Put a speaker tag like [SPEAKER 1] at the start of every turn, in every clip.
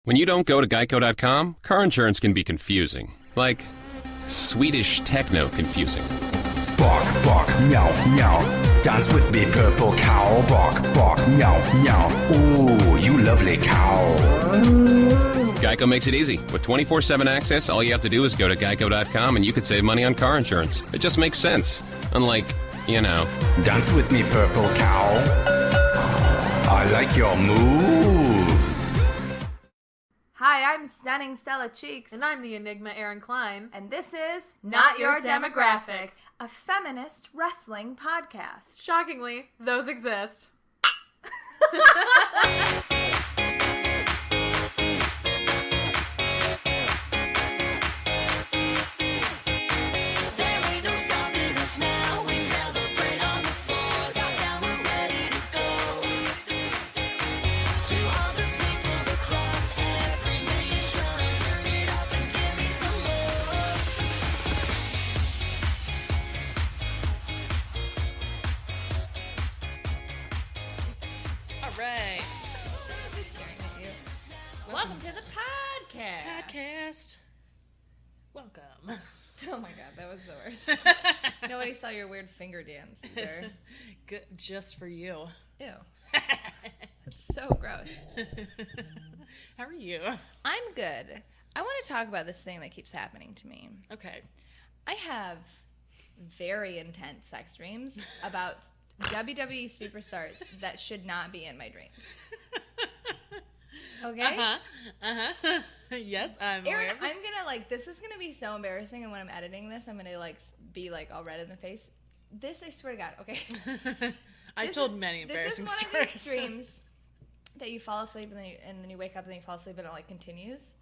[SPEAKER 1] When you don't go to Geico.com, car insurance can be confusing. Like Swedish techno confusing.
[SPEAKER 2] Bark, bark, meow, meow. Dance with me, purple cow. Bark, bark, meow, meow. Ooh, you lovely cow.
[SPEAKER 1] Geico makes it easy. With 24/7 access, all you have to do is go to Geico.com and you could save money on car insurance. It just makes sense. Unlike,
[SPEAKER 2] Dance with me, purple cow. I like your moves.
[SPEAKER 3] Hi, I'm Stunning Stella Cheeks.
[SPEAKER 4] And I'm the Enigma Aaron Klein.
[SPEAKER 3] And this is
[SPEAKER 4] Not Your Demographic,
[SPEAKER 3] a feminist wrestling podcast.
[SPEAKER 4] Shockingly, those exist.
[SPEAKER 5] Right. Welcome to the podcast. Welcome.
[SPEAKER 3] Oh my god, that was the worst. Nobody saw your weird finger dance either.
[SPEAKER 5] Good, just for you.
[SPEAKER 3] Ew. It's so gross.
[SPEAKER 5] How are you?
[SPEAKER 3] I'm good. I want to talk about this thing that keeps happening to me.
[SPEAKER 5] Okay.
[SPEAKER 3] I have very intense sex dreams about WWE superstars that should not be in my dreams. Okay?
[SPEAKER 5] Yes, I'm
[SPEAKER 3] Aaron,
[SPEAKER 5] aware of
[SPEAKER 3] I'm
[SPEAKER 5] this.
[SPEAKER 3] gonna this is gonna be so embarrassing, and when I'm editing this, I'm gonna be all red in the face. This, I swear to God, okay?
[SPEAKER 5] I've told many embarrassing
[SPEAKER 3] stories. This is one of these
[SPEAKER 5] stories.
[SPEAKER 3] dreams that you fall asleep and then you wake up and then you fall asleep and it continues.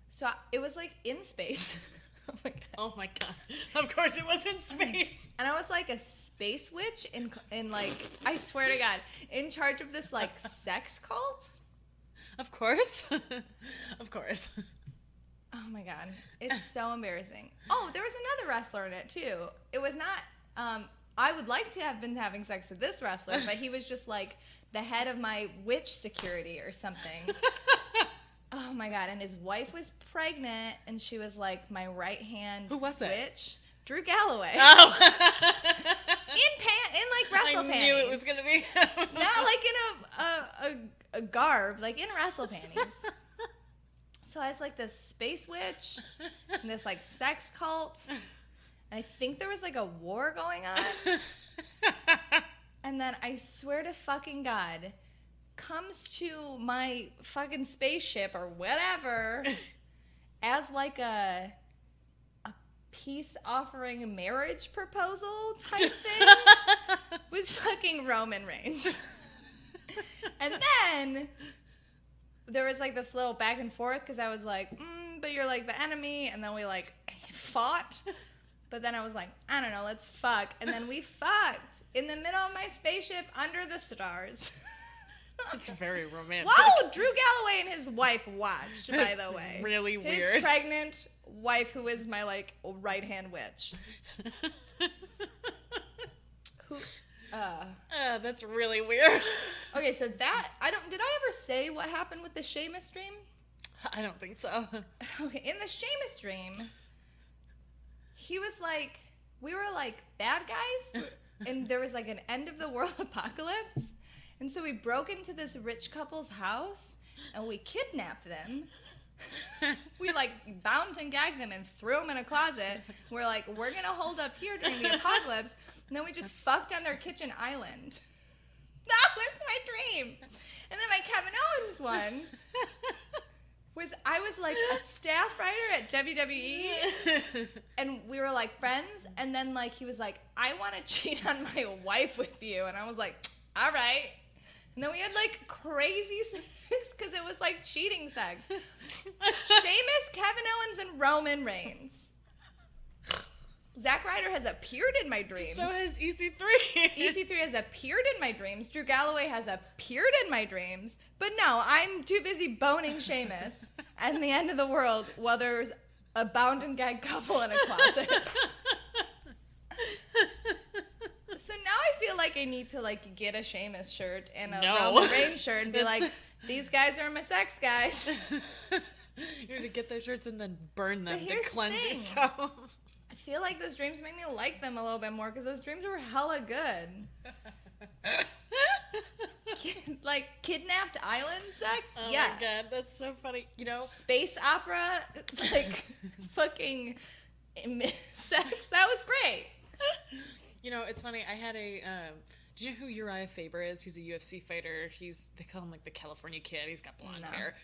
[SPEAKER 3] So it was in space. Oh my God.
[SPEAKER 5] Oh my God. Of course it was in space.
[SPEAKER 3] And I was like a space witch in I swear to God, in charge of this sex cult.
[SPEAKER 5] Of course. Of course.
[SPEAKER 3] Oh my God. It's so embarrassing. Oh, there was another wrestler in it too. It was not, I would like to have been having sex with this wrestler, but he was just the head of my witch security or something. Oh my God. And his wife was pregnant and she was my right hand
[SPEAKER 5] Who was it?
[SPEAKER 3] witch. Drew Galloway.
[SPEAKER 5] Oh.
[SPEAKER 3] in wrestle panties.
[SPEAKER 5] I knew it was going to be him.
[SPEAKER 3] Not in a garb, in wrestle panties. So I was this space witch and this sex cult. And I think there was a war going on. And then I swear to fucking God, comes to my fucking spaceship or whatever as a peace offering marriage proposal type thing was fucking Roman Reigns. And then there was this little back and forth because I was but you're the enemy, and then we fought, but then I was I don't know, let's fuck, and then we fucked in the middle of my spaceship under the stars.
[SPEAKER 5] It's very romantic.
[SPEAKER 3] Wow, Drew Galloway and his wife watched, by the way.
[SPEAKER 5] Really
[SPEAKER 3] his
[SPEAKER 5] weird.
[SPEAKER 3] Pregnant wife who is my right hand witch. Who?
[SPEAKER 5] That's really weird.
[SPEAKER 3] Okay, so that did I ever say what happened with the Sheamus dream?
[SPEAKER 5] I don't think so.
[SPEAKER 3] Okay, in the Sheamus dream, he was we were bad guys, and there was an end of the world apocalypse, and so we broke into this rich couple's house and we kidnapped them. We bound and gagged them and threw them in a closet. We're we're gonna hold up here during the apocalypse, and then we just fucked on their kitchen island. That was my dream. And then my Kevin Owens one was I was a staff writer at WWE, and we were friends, and then he was I want to cheat on my wife with you, and I was all right. And then we had crazy sex because it was cheating sex. Sheamus, Kevin Owens, and Roman Reigns. Zack Ryder has appeared in my dreams.
[SPEAKER 5] So has EC3.
[SPEAKER 3] EC3 has appeared in my dreams. Drew Galloway has appeared in my dreams. But no, I'm too busy boning Sheamus and the end of the world while there's a bound and gagged couple in a closet. So now I feel I need to get a Sheamus shirt and a Roman Reigns shirt and be these guys are my sex guys.
[SPEAKER 5] to get those shirts and then burn them to
[SPEAKER 3] here's the
[SPEAKER 5] cleanse
[SPEAKER 3] thing.
[SPEAKER 5] yourself.
[SPEAKER 3] I feel like those dreams make me like them a little bit more because those dreams were hella good. Like kidnapped island sex?
[SPEAKER 5] Oh
[SPEAKER 3] yeah.
[SPEAKER 5] my god, that's so funny. You know,
[SPEAKER 3] Space opera, like fucking sex. That was great.
[SPEAKER 5] you know, it's funny. I had a. Do you know who Uriah Faber is? He's a UFC fighter. They call him like the California Kid. He's got blonde hair.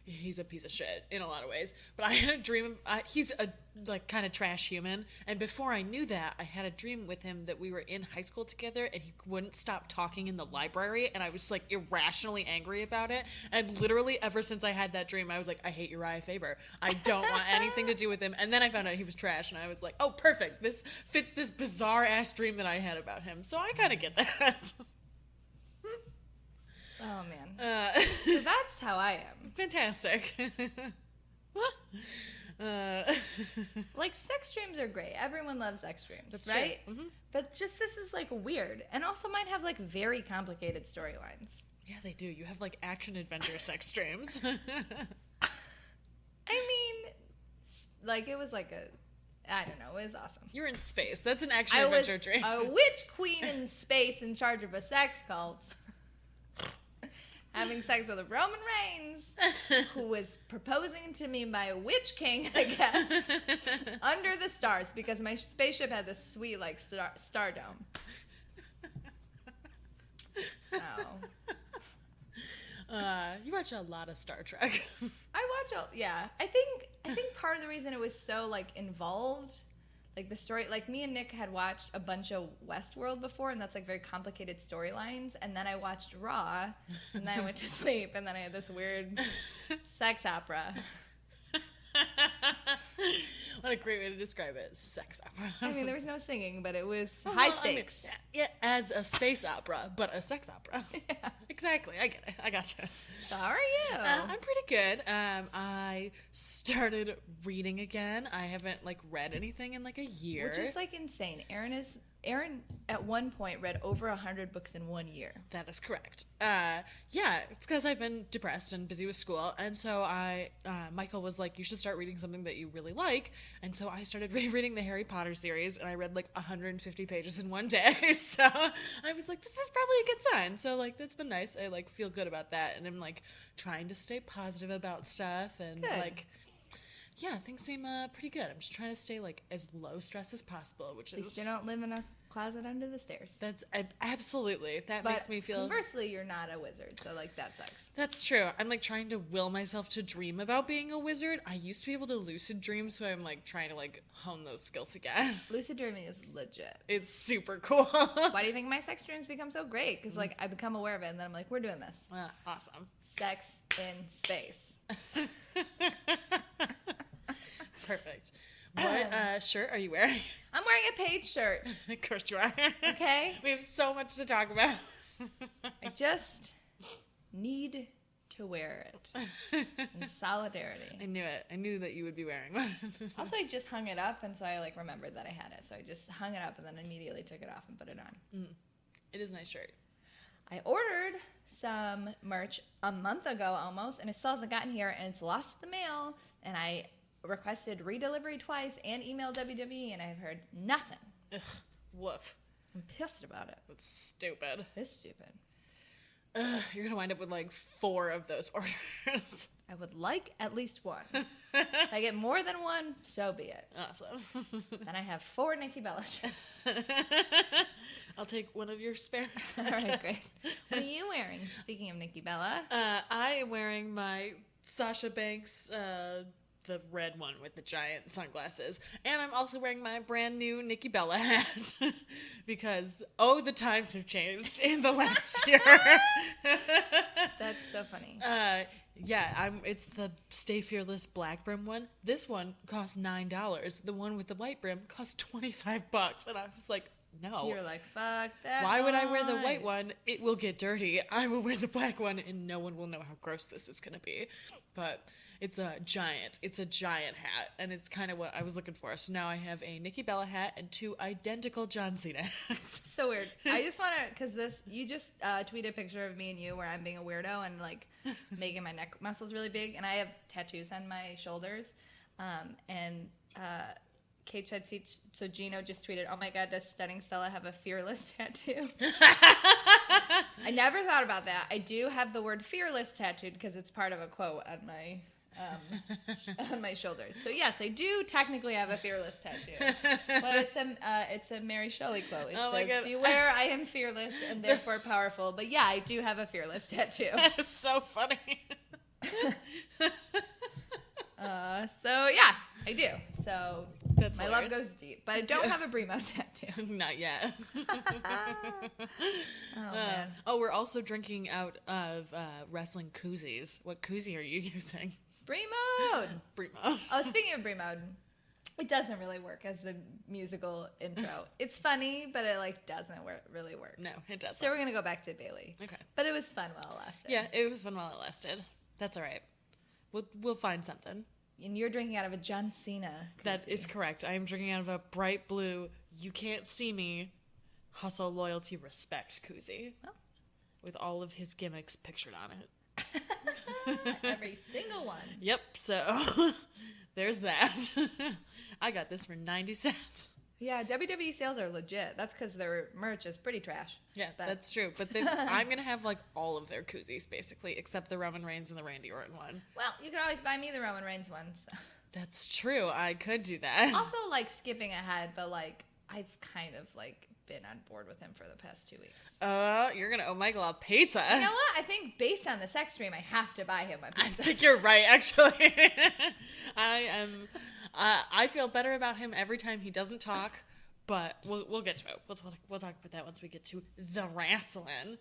[SPEAKER 5] He's a piece of shit in a lot of ways. But I had a dream. He's a like kind of trash human. And before I knew that, I had a dream with him that we were in high school together, and he wouldn't stop talking in the library, and I was like irrationally angry about it. And literally, ever since I had that dream, I was like, I hate Uriah Faber. I don't want anything to do with him. And then I found out he was trash, and I was like, oh, perfect. This fits this bizarre ass dream that I had about him. So I kind of get that.
[SPEAKER 3] Oh man. So that's how I am.
[SPEAKER 5] Fantastic.
[SPEAKER 3] Like sex dreams are great. Everyone loves sex dreams,
[SPEAKER 5] That's
[SPEAKER 3] right?
[SPEAKER 5] true. Mm-hmm.
[SPEAKER 3] But just this is like weird, and also might have like very complicated storylines.
[SPEAKER 5] Yeah, they do. You have like action adventure sex dreams.
[SPEAKER 3] I mean, like it was like I don't know. It was awesome.
[SPEAKER 5] You're in space. That's an action
[SPEAKER 3] I was
[SPEAKER 5] adventure dream.
[SPEAKER 3] a witch queen in space in charge of a sex cult. Having sex with a Roman Reigns, who was proposing to me my witch king, I guess, under the stars, because my spaceship had this sweet, like, star dome. So.
[SPEAKER 5] You watch a lot of Star Trek.
[SPEAKER 3] I think part of the reason it was so, like, involved, like, the story, like, me and Nick had watched a bunch of Westworld before, and that's, like, very complicated storylines, and then I watched Raw, and then I went to sleep, and then I had this weird sex opera.
[SPEAKER 5] What a great way to describe it. Sex opera.
[SPEAKER 3] I mean, there was no singing, but it was high stakes.
[SPEAKER 5] Yeah, as a space opera, but a sex opera.
[SPEAKER 3] Yeah.
[SPEAKER 5] Exactly. I get it. I gotcha.
[SPEAKER 3] So how are you?
[SPEAKER 5] I'm pretty good. I started reading again. I haven't like read anything in like a year.
[SPEAKER 3] Which is like insane. Aaron at one point read over 100 books in 1 year.
[SPEAKER 5] That is correct. Yeah, it's because I've been depressed and busy with school, and so Michael was like, you should start reading something that you really like, and so I started rereading the Harry Potter series, and I read like 150 pages in one day, so I was like, this is probably a good sign, so like, that's been nice. I like feel good about that, and I'm like trying to stay positive about stuff, and
[SPEAKER 3] Good.
[SPEAKER 5] like, yeah, things seem pretty good. I'm just trying to stay like as low stress as possible, which
[SPEAKER 3] At least
[SPEAKER 5] is...
[SPEAKER 3] you don't live in a closet under the stairs.
[SPEAKER 5] That's absolutely. That
[SPEAKER 3] But
[SPEAKER 5] makes me feel...
[SPEAKER 3] conversely, you're not a wizard, so like that sucks.
[SPEAKER 5] That's true. I'm like trying to will myself to dream about being a wizard. I used to be able to lucid dream, so I'm like trying to like hone those skills again.
[SPEAKER 3] Lucid dreaming is legit.
[SPEAKER 5] It's super cool.
[SPEAKER 3] Why do you think my sex dreams become so great? Because like I become aware of it, and then I'm like, we're doing this.
[SPEAKER 5] Awesome.
[SPEAKER 3] Sex in space.
[SPEAKER 5] Perfect. What shirt are you wearing?
[SPEAKER 3] I'm wearing a PAIGE shirt.
[SPEAKER 5] Of course you are.
[SPEAKER 3] Okay.
[SPEAKER 5] We have so much to talk about.
[SPEAKER 3] I just need to wear it in solidarity.
[SPEAKER 5] I knew it. I knew that you would be wearing one.
[SPEAKER 3] Also, I just hung it up, and so I like remembered that I had it. So I just hung it up and then immediately took it off and put it on.
[SPEAKER 5] It is a nice shirt.
[SPEAKER 3] I ordered some merch a month ago almost, and it still hasn't gotten here, and it's lost in the mail. And I requested redelivery twice and emailed WWE, and I've heard nothing.
[SPEAKER 5] Ugh, woof.
[SPEAKER 3] I'm pissed about it.
[SPEAKER 5] That's stupid.
[SPEAKER 3] It's stupid.
[SPEAKER 5] Ugh, you're gonna wind up with like 4 of those orders.
[SPEAKER 3] I would like at least one. If I get more than one, so be it.
[SPEAKER 5] Awesome.
[SPEAKER 3] Then I have 4 Nikki Bella shirts.
[SPEAKER 5] I'll take one of your spares.
[SPEAKER 3] All right, great. What are you wearing? Speaking of Nikki Bella.
[SPEAKER 5] I am wearing my Sasha Banks, the red one with the giant sunglasses. And I'm also wearing my brand new Nikki Bella hat. Because, the times have changed in the last year.
[SPEAKER 3] That's so funny.
[SPEAKER 5] It's the Stay Fearless black brim one. This one costs $9. The one with the white brim costs $25. And I was like, no.
[SPEAKER 3] You're like, fuck that.
[SPEAKER 5] Why would I wear the
[SPEAKER 3] noise.
[SPEAKER 5] white one? It will get dirty. I will wear the black one, and no one will know how gross this is going to be. But it's a giant hat, and it's kind of what I was looking for. So now I have a Nikki Bella hat and 2 identical John Cena hats.
[SPEAKER 3] So weird. I just want to, because you just tweeted a picture of me and you where I'm being a weirdo, and like, making my neck muscles really big, and I have tattoos on my shoulders. Kate said, so Gino just tweeted, "Oh my God, does Stunning Stella have a fearless tattoo?" I never thought about that. I do have the word fearless tattooed because it's part of a quote on my on my shoulders. So yes, I do technically have a fearless tattoo, but it's a Mary Shelley quote. It says, "Beware, I am fearless and therefore powerful." But yeah, I do have a fearless tattoo.
[SPEAKER 5] That's so funny.
[SPEAKER 3] So yeah, I do. So
[SPEAKER 5] That's
[SPEAKER 3] my
[SPEAKER 5] hilarious.
[SPEAKER 3] love goes deep, but I don't have a Brimo tattoo.
[SPEAKER 5] Not yet.
[SPEAKER 3] Man.
[SPEAKER 5] Oh, we're also drinking out of wrestling koozies. What koozie are you using?
[SPEAKER 3] Brimo.
[SPEAKER 5] Brimo.
[SPEAKER 3] Oh, speaking of Brimo, it doesn't really work as the musical intro. It's funny, but it doesn't really work.
[SPEAKER 5] No, it doesn't.
[SPEAKER 3] So we're gonna go back to Bailey.
[SPEAKER 5] Okay.
[SPEAKER 3] But it was fun while it lasted.
[SPEAKER 5] Yeah, it was fun while it lasted. That's all right. We'll find something.
[SPEAKER 3] And you're drinking out of a John Cena koozie.
[SPEAKER 5] That is correct. I am drinking out of a bright blue, you can't see me, hustle, loyalty, respect koozie.
[SPEAKER 3] Oh.
[SPEAKER 5] With all of his gimmicks pictured on it.
[SPEAKER 3] Every single one.
[SPEAKER 5] Yep, so there's that. I got this for 90 cents.
[SPEAKER 3] Yeah, WWE sales are legit. That's because their merch is pretty trash.
[SPEAKER 5] Yeah,
[SPEAKER 3] But-
[SPEAKER 5] that's true. But I'm going to have all of their koozies, basically, except the Roman Reigns and the Randy Orton one.
[SPEAKER 3] Well, you can always buy me the Roman Reigns ones.
[SPEAKER 5] That's true. I could do that.
[SPEAKER 3] Also, skipping ahead, but I've kind of been on board with him for the past 2 weeks.
[SPEAKER 5] You're going to owe Michael a pizza.
[SPEAKER 3] You know what? I think based on the sex stream, I have to buy him a
[SPEAKER 5] I
[SPEAKER 3] pizza.
[SPEAKER 5] think you're right, actually. I feel better about him every time he doesn't talk, but we'll get to it. We'll talk about that once we get to the wrestling.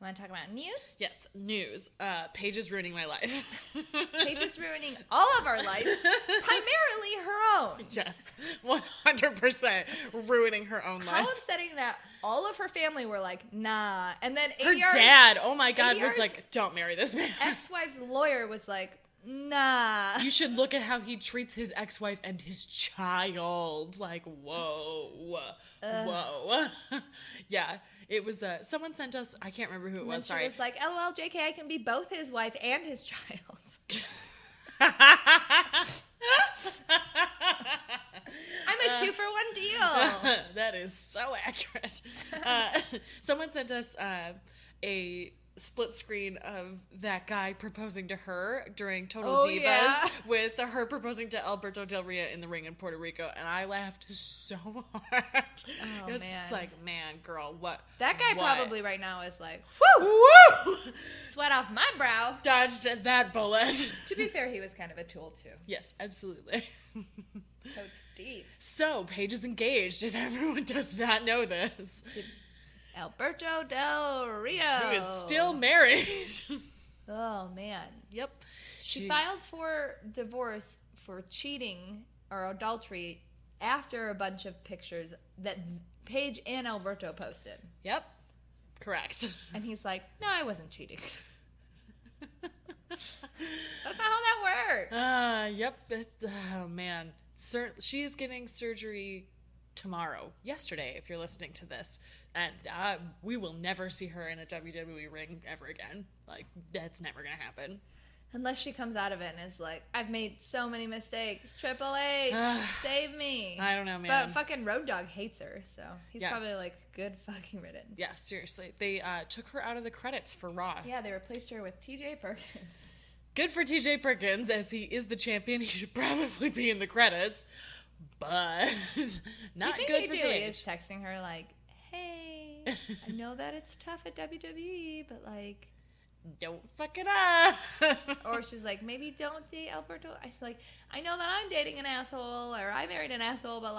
[SPEAKER 3] You want to talk about news?
[SPEAKER 5] Yes, news. Paige is ruining my life.
[SPEAKER 3] Paige is ruining all of our lives, primarily her own.
[SPEAKER 5] Yes, 100% ruining her own life.
[SPEAKER 3] How upsetting that all of her family were like, nah. And then
[SPEAKER 5] Her
[SPEAKER 3] ADR's
[SPEAKER 5] dad, oh my God, was
[SPEAKER 3] ADR's
[SPEAKER 5] like, don't marry this man.
[SPEAKER 3] ex-wife's lawyer was like, nah.
[SPEAKER 5] You should look at how he treats his ex-wife and his child. Whoa. Whoa. Yeah, it was, someone sent us, I can't remember who it
[SPEAKER 3] And then
[SPEAKER 5] was,
[SPEAKER 3] she
[SPEAKER 5] sorry.
[SPEAKER 3] was like, LOL, JK, I can be both his wife and his child. I'm a 2-for-1 deal.
[SPEAKER 5] That is so accurate. Someone sent us a split screen of that guy proposing to her during Total
[SPEAKER 3] Oh,
[SPEAKER 5] Divas
[SPEAKER 3] yeah.
[SPEAKER 5] with her proposing to Alberto Del Rio in the ring in Puerto Rico, and I laughed so hard.
[SPEAKER 3] Oh,
[SPEAKER 5] It's
[SPEAKER 3] man.
[SPEAKER 5] like, man, girl, what?
[SPEAKER 3] That guy
[SPEAKER 5] what?
[SPEAKER 3] probably right now is like, whoo,
[SPEAKER 5] Woo!
[SPEAKER 3] sweat off my brow.
[SPEAKER 5] Dodged that bullet.
[SPEAKER 3] To be fair, he was kind of a tool too.
[SPEAKER 5] Yes, absolutely.
[SPEAKER 3] Totes deep.
[SPEAKER 5] So, Paige is engaged, if everyone does not know this.
[SPEAKER 3] Alberto Del Rio.
[SPEAKER 5] Who is still married.
[SPEAKER 3] Oh, man.
[SPEAKER 5] Yep.
[SPEAKER 3] She filed for divorce for cheating or adultery after a bunch of pictures that Paige and Alberto posted.
[SPEAKER 5] Yep. Correct.
[SPEAKER 3] And he's like, no, I wasn't cheating. That's not how that works.
[SPEAKER 5] Yep. Oh, man. She's getting surgery tomorrow. Yesterday, if you're listening to this. And we will never see her in a WWE ring ever again. That's never going to happen.
[SPEAKER 3] Unless she comes out of it and is like, I've made so many mistakes. Triple H, save me.
[SPEAKER 5] I don't know, man.
[SPEAKER 3] But fucking Road Dogg hates her, so he's
[SPEAKER 5] Yeah.
[SPEAKER 3] probably like, good fucking riddance.
[SPEAKER 5] Yeah, seriously. They took her out of the credits for Raw.
[SPEAKER 3] Yeah, they replaced her with TJ Perkins.
[SPEAKER 5] Good for TJ Perkins, as he is the champion. He should probably be in the credits. But not
[SPEAKER 3] Do you
[SPEAKER 5] good
[SPEAKER 3] think
[SPEAKER 5] for
[SPEAKER 3] AJ
[SPEAKER 5] Paige.
[SPEAKER 3] is texting her like, hey, I know that it's tough at WWE, but
[SPEAKER 5] Don't fuck it up.
[SPEAKER 3] or she's like, maybe don't date Alberto. She's like, I know that I'm dating an asshole, or I married an asshole, but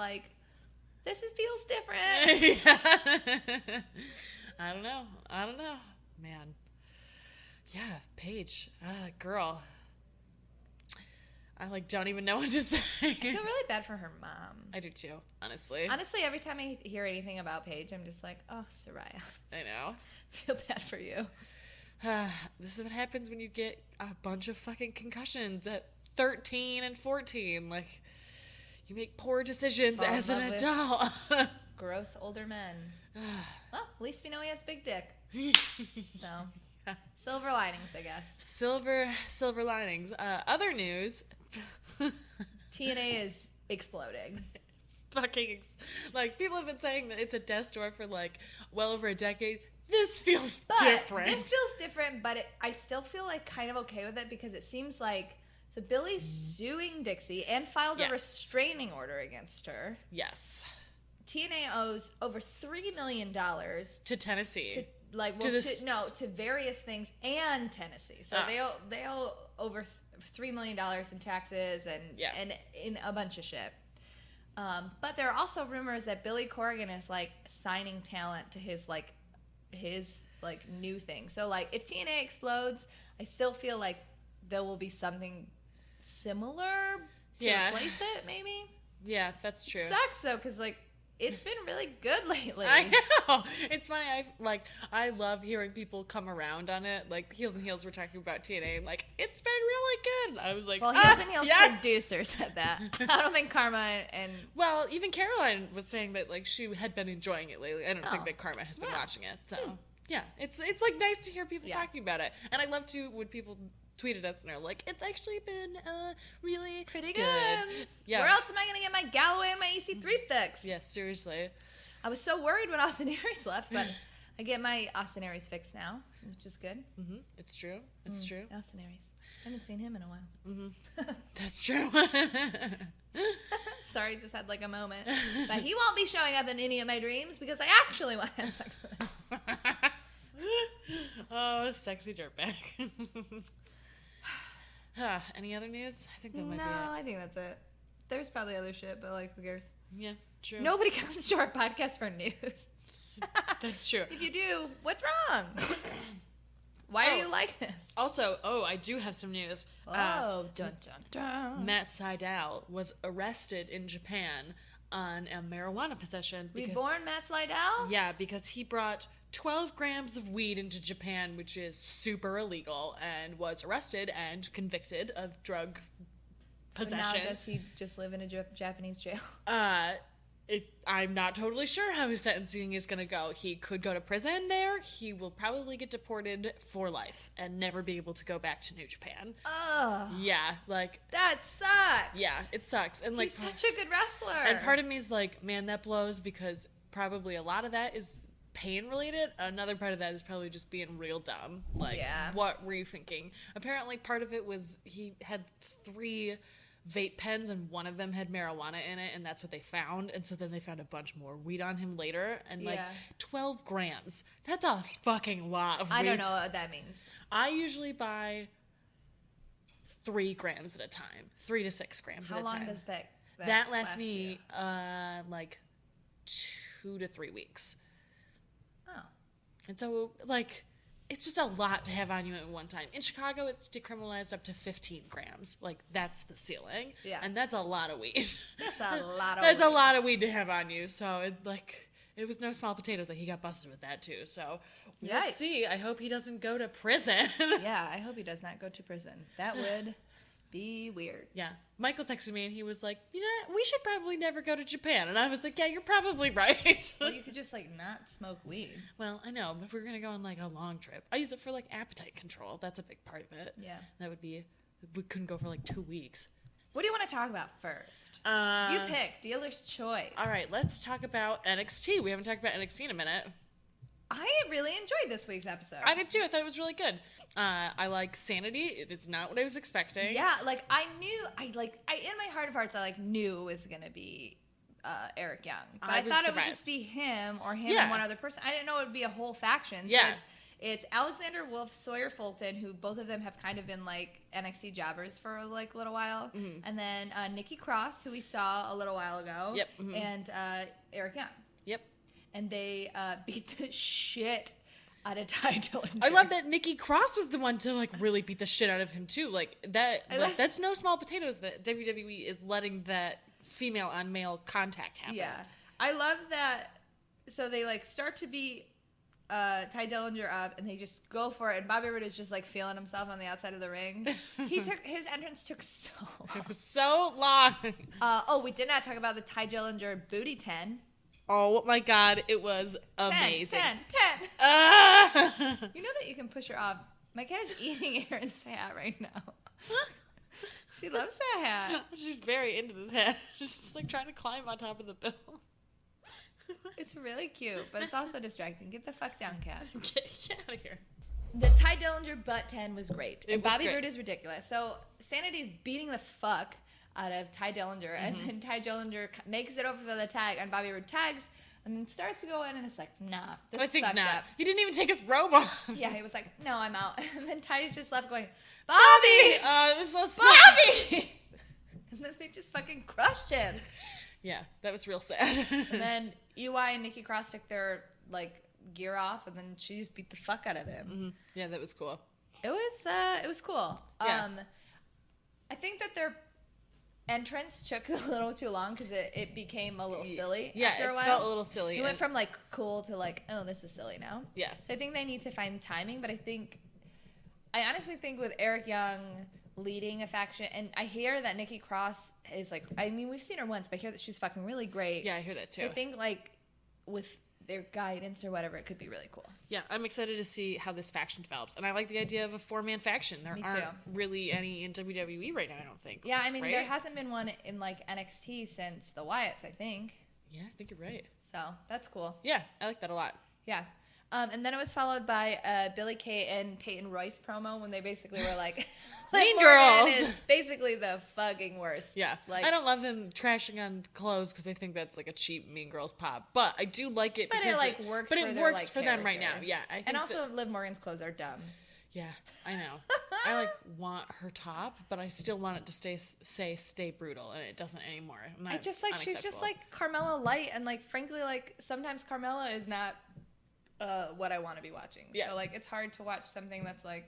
[SPEAKER 3] this feels different.
[SPEAKER 5] Yeah. I don't know. Man. Yeah, Paige. Girl. I don't even know what to say.
[SPEAKER 3] I feel really bad for her mom.
[SPEAKER 5] I do too, honestly.
[SPEAKER 3] Honestly, every time I hear anything about Paige, I'm just like, oh, Soraya.
[SPEAKER 5] I know.
[SPEAKER 3] I feel bad for you.
[SPEAKER 5] This is what happens when you get a bunch of fucking concussions at 13 and 14. You make poor decisions
[SPEAKER 3] Fall in
[SPEAKER 5] as an
[SPEAKER 3] love with-
[SPEAKER 5] adult.
[SPEAKER 3] Gross older men. Well, at least we know he has a big dick. So, Silver linings, I guess.
[SPEAKER 5] Silver linings. Other news.
[SPEAKER 3] TNA is exploding.
[SPEAKER 5] Like, people have been saying that it's a death store for, like, well over a decade. This feels
[SPEAKER 3] But
[SPEAKER 5] different.
[SPEAKER 3] This feels different, but I still feel like kind of okay with it because it seems like Billy's suing Dixie and filed a restraining order against her.
[SPEAKER 5] Yes.
[SPEAKER 3] TNA owes over $3 million
[SPEAKER 5] to Tennessee.
[SPEAKER 3] To various things and Tennessee. So they owe over $3 million in taxes and in a bunch of shit. But there are also rumors that Billy Corgan is like signing talent to his new thing. So like if TNA explodes, I still feel like there will be something similar to replace it, maybe.
[SPEAKER 5] Yeah, that's true.
[SPEAKER 3] It sucks though, because like it's been really good lately.
[SPEAKER 5] I know. It's funny. I love hearing people come around on it. Like Heels and Heels were talking about TNA. And like it's been really good. I was like,
[SPEAKER 3] well, Heels and Heels producer said that. I don't think Karma and
[SPEAKER 5] even Caroline was saying that like she had been enjoying it lately. I don't think that Karma has been watching it. So yeah, it's like nice to hear people talking about it. And I love to when people tweeted us and are like, it's actually been really
[SPEAKER 3] pretty good.
[SPEAKER 5] Yeah.
[SPEAKER 3] Where else am I going to get my Galloway and my EC3 fix?
[SPEAKER 5] Yeah, seriously.
[SPEAKER 3] I was so worried when Austin Aries left, but I get my Austin Aries fix now, which is good.
[SPEAKER 5] Mm-hmm. It's true. It's true.
[SPEAKER 3] Austin Aries. I haven't seen him in a while.
[SPEAKER 5] Mm-hmm. That's true.
[SPEAKER 3] Sorry, just had like a moment. But he won't be showing up in any of my dreams because I actually want to have sex with him.
[SPEAKER 5] Oh, sexy dirtbag. Any other news? I think that might be it.
[SPEAKER 3] No, I think that's it. There's probably other shit, but like, who cares?
[SPEAKER 5] Yeah, true.
[SPEAKER 3] Nobody comes to our podcast for news.
[SPEAKER 5] That's true.
[SPEAKER 3] If you do, what's wrong? Why are you like this?
[SPEAKER 5] Also, I do have some news.
[SPEAKER 3] Dun dun dun.
[SPEAKER 5] Matt Sydal was arrested in Japan on a marijuana possession.
[SPEAKER 3] Reborn Matt Sydal?
[SPEAKER 5] Yeah, because he brought 12 grams of weed into Japan, which is super illegal, and was arrested and convicted of drug possession.
[SPEAKER 3] So now does he just live in a Japanese jail?
[SPEAKER 5] I'm not totally sure how his sentencing is going to go. He could go to prison there. He will probably get deported for life and never be able to go back to New Japan.
[SPEAKER 3] Oh.
[SPEAKER 5] Yeah, like...
[SPEAKER 3] That sucks.
[SPEAKER 5] Yeah, it sucks. And like,
[SPEAKER 3] he's such a good wrestler.
[SPEAKER 5] And part of me is like, man, that blows, because probably a lot of that is pain related. Another part of that is probably just being real dumb. Like, what were you thinking? Apparently part of it was he had 3 vape pens and one of them had marijuana in it, and that's what they found. And so then they found a bunch more weed on him later, and like 12 grams. That's a fucking lot of weed.
[SPEAKER 3] I don't know what that means.
[SPEAKER 5] I usually buy 3 grams at a time, 3 to 6 grams at a time.
[SPEAKER 3] How long does
[SPEAKER 5] that lasts me like 2 to 3 weeks.
[SPEAKER 3] Oh.
[SPEAKER 5] And so like it's just a lot to have on you at one time. In Chicago, it's decriminalized up to 15 grams. Like, that's the ceiling.
[SPEAKER 3] Yeah.
[SPEAKER 5] And that's a lot of weed.
[SPEAKER 3] That's a lot of
[SPEAKER 5] That's a lot of weed to have on you. So, it was no small potatoes that he got busted with that, too. So, we'll see. I hope he doesn't go to prison.
[SPEAKER 3] Yeah, I hope he does not go to prison. That would be weird.
[SPEAKER 5] Yeah. Michael texted me, and he was like, you know, we should probably never go to Japan. And I was like, yeah, you're probably right.
[SPEAKER 3] Well, you could just, like, not smoke weed.
[SPEAKER 5] Well, I know, but if we're going to go on, like, a long trip. I use it for, like, appetite control. That's a big part of it.
[SPEAKER 3] Yeah.
[SPEAKER 5] That would be, we couldn't go for, like, 2 weeks.
[SPEAKER 3] What do you want to talk about first? You pick. Dealer's choice.
[SPEAKER 5] All right, let's talk about NXT. We haven't talked about NXT in a minute.
[SPEAKER 3] I really enjoyed this week's episode.
[SPEAKER 5] I did too. I thought it was really good. I like Sanity. It is not what I was expecting.
[SPEAKER 3] Yeah, like I in my heart of hearts, I like knew it was gonna be Eric Young, but I thought it would just be him or him and one other person. I didn't know it would be a whole faction. So it's Alexander Wolf, Sawyer Fulton, who both of them have kind of been like NXT jobbers for like a little while, and then Nikki Cross, who we saw a little while ago, and Eric Young.
[SPEAKER 5] Yep.
[SPEAKER 3] And they beat the shit out of Ty Dillinger.
[SPEAKER 5] I love that Nikki Cross was the one to like really beat the shit out of him too. Like that. That's no small potatoes that WWE is letting that female on male contact happen.
[SPEAKER 3] Yeah, I love that. So they like start to beat Ty Dillinger up, and they just go for it. And Bobby Roode is just like feeling himself on the outside of the ring. His entrance took so long.
[SPEAKER 5] It was so long.
[SPEAKER 3] We did not talk about the Ty Dillinger booty 10.
[SPEAKER 5] Oh my god, it was amazing.
[SPEAKER 3] 10. You know that you can push your My cat is eating Aaron's hat right now. She loves that hat.
[SPEAKER 5] She's very into this hat. She's like trying to climb on top of the bill.
[SPEAKER 3] It's really cute, but it's also distracting. Get the fuck down, cat.
[SPEAKER 5] Get out of here.
[SPEAKER 3] The Ty Dillinger butt 10 was great.
[SPEAKER 5] It
[SPEAKER 3] And
[SPEAKER 5] was
[SPEAKER 3] Bobby
[SPEAKER 5] great.
[SPEAKER 3] Roode is ridiculous. So Sanity's beating the fuck out of Ty Dillinger, and then Ty Dillinger makes it over for the tag, and Bobby Roode tags, and then starts to go in, and it's like, nah, this
[SPEAKER 5] I think
[SPEAKER 3] fucked
[SPEAKER 5] not.
[SPEAKER 3] up.
[SPEAKER 5] He didn't even take his robe off.
[SPEAKER 3] Yeah, he was like, no, I'm out. And then Ty's just left going,
[SPEAKER 5] Bobby!
[SPEAKER 3] Bobby!
[SPEAKER 5] It was so sad.
[SPEAKER 3] Bobby! And then they just fucking crushed him.
[SPEAKER 5] Yeah, that was real sad.
[SPEAKER 3] And then UI and Nikki Cross took their, like, gear off, and then she just beat the fuck out of him.
[SPEAKER 5] Yeah, that was cool.
[SPEAKER 3] It was cool.
[SPEAKER 5] Yeah.
[SPEAKER 3] I think that their entrance took a little too long because it became a little silly.
[SPEAKER 5] Yeah,
[SPEAKER 3] after a
[SPEAKER 5] it
[SPEAKER 3] while.
[SPEAKER 5] felt a little silly.
[SPEAKER 3] It went from like cool to like, oh, this is silly now.
[SPEAKER 5] Yeah.
[SPEAKER 3] So I think they need to find timing, but I honestly think with Eric Young leading a faction, and I hear that Nikki Cross is like, I mean, we've seen her once, but I hear that she's fucking really great.
[SPEAKER 5] Yeah, I hear that too.
[SPEAKER 3] So I think like with their guidance or whatever, it could be really cool.
[SPEAKER 5] Yeah, I'm excited to see how this faction develops. And I like the idea of a 4-man faction. There
[SPEAKER 3] Me
[SPEAKER 5] aren't
[SPEAKER 3] too.
[SPEAKER 5] really any in WWE right now, I don't think.
[SPEAKER 3] Yeah, I mean,
[SPEAKER 5] right?
[SPEAKER 3] there hasn't been one in like NXT since the Wyatts, I think.
[SPEAKER 5] Yeah, I think you're right.
[SPEAKER 3] So that's cool.
[SPEAKER 5] Yeah, I like that a lot.
[SPEAKER 3] Yeah. And then it was followed by Billy Kay and Peyton Royce promo when they basically were like,
[SPEAKER 5] Mean
[SPEAKER 3] Morgan
[SPEAKER 5] Girls.
[SPEAKER 3] is basically the fucking worst.
[SPEAKER 5] Yeah,
[SPEAKER 3] Like,
[SPEAKER 5] I don't love them trashing on clothes because I think that's like a cheap Mean Girls pop. But I do like it.
[SPEAKER 3] But
[SPEAKER 5] because
[SPEAKER 3] it like works.
[SPEAKER 5] But
[SPEAKER 3] for
[SPEAKER 5] it
[SPEAKER 3] their,
[SPEAKER 5] works
[SPEAKER 3] like,
[SPEAKER 5] for them right now.
[SPEAKER 3] character.
[SPEAKER 5] Yeah, I think.
[SPEAKER 3] And also, Liv Morgan's clothes are dumb.
[SPEAKER 5] yeah, I know. I like want her top, but I still want it to stay brutal, and it doesn't anymore. And
[SPEAKER 3] I just like she's just like Carmella light, and like frankly, like sometimes Carmella is not what I want to be watching.
[SPEAKER 5] Yeah.
[SPEAKER 3] So like it's hard to watch something that's like.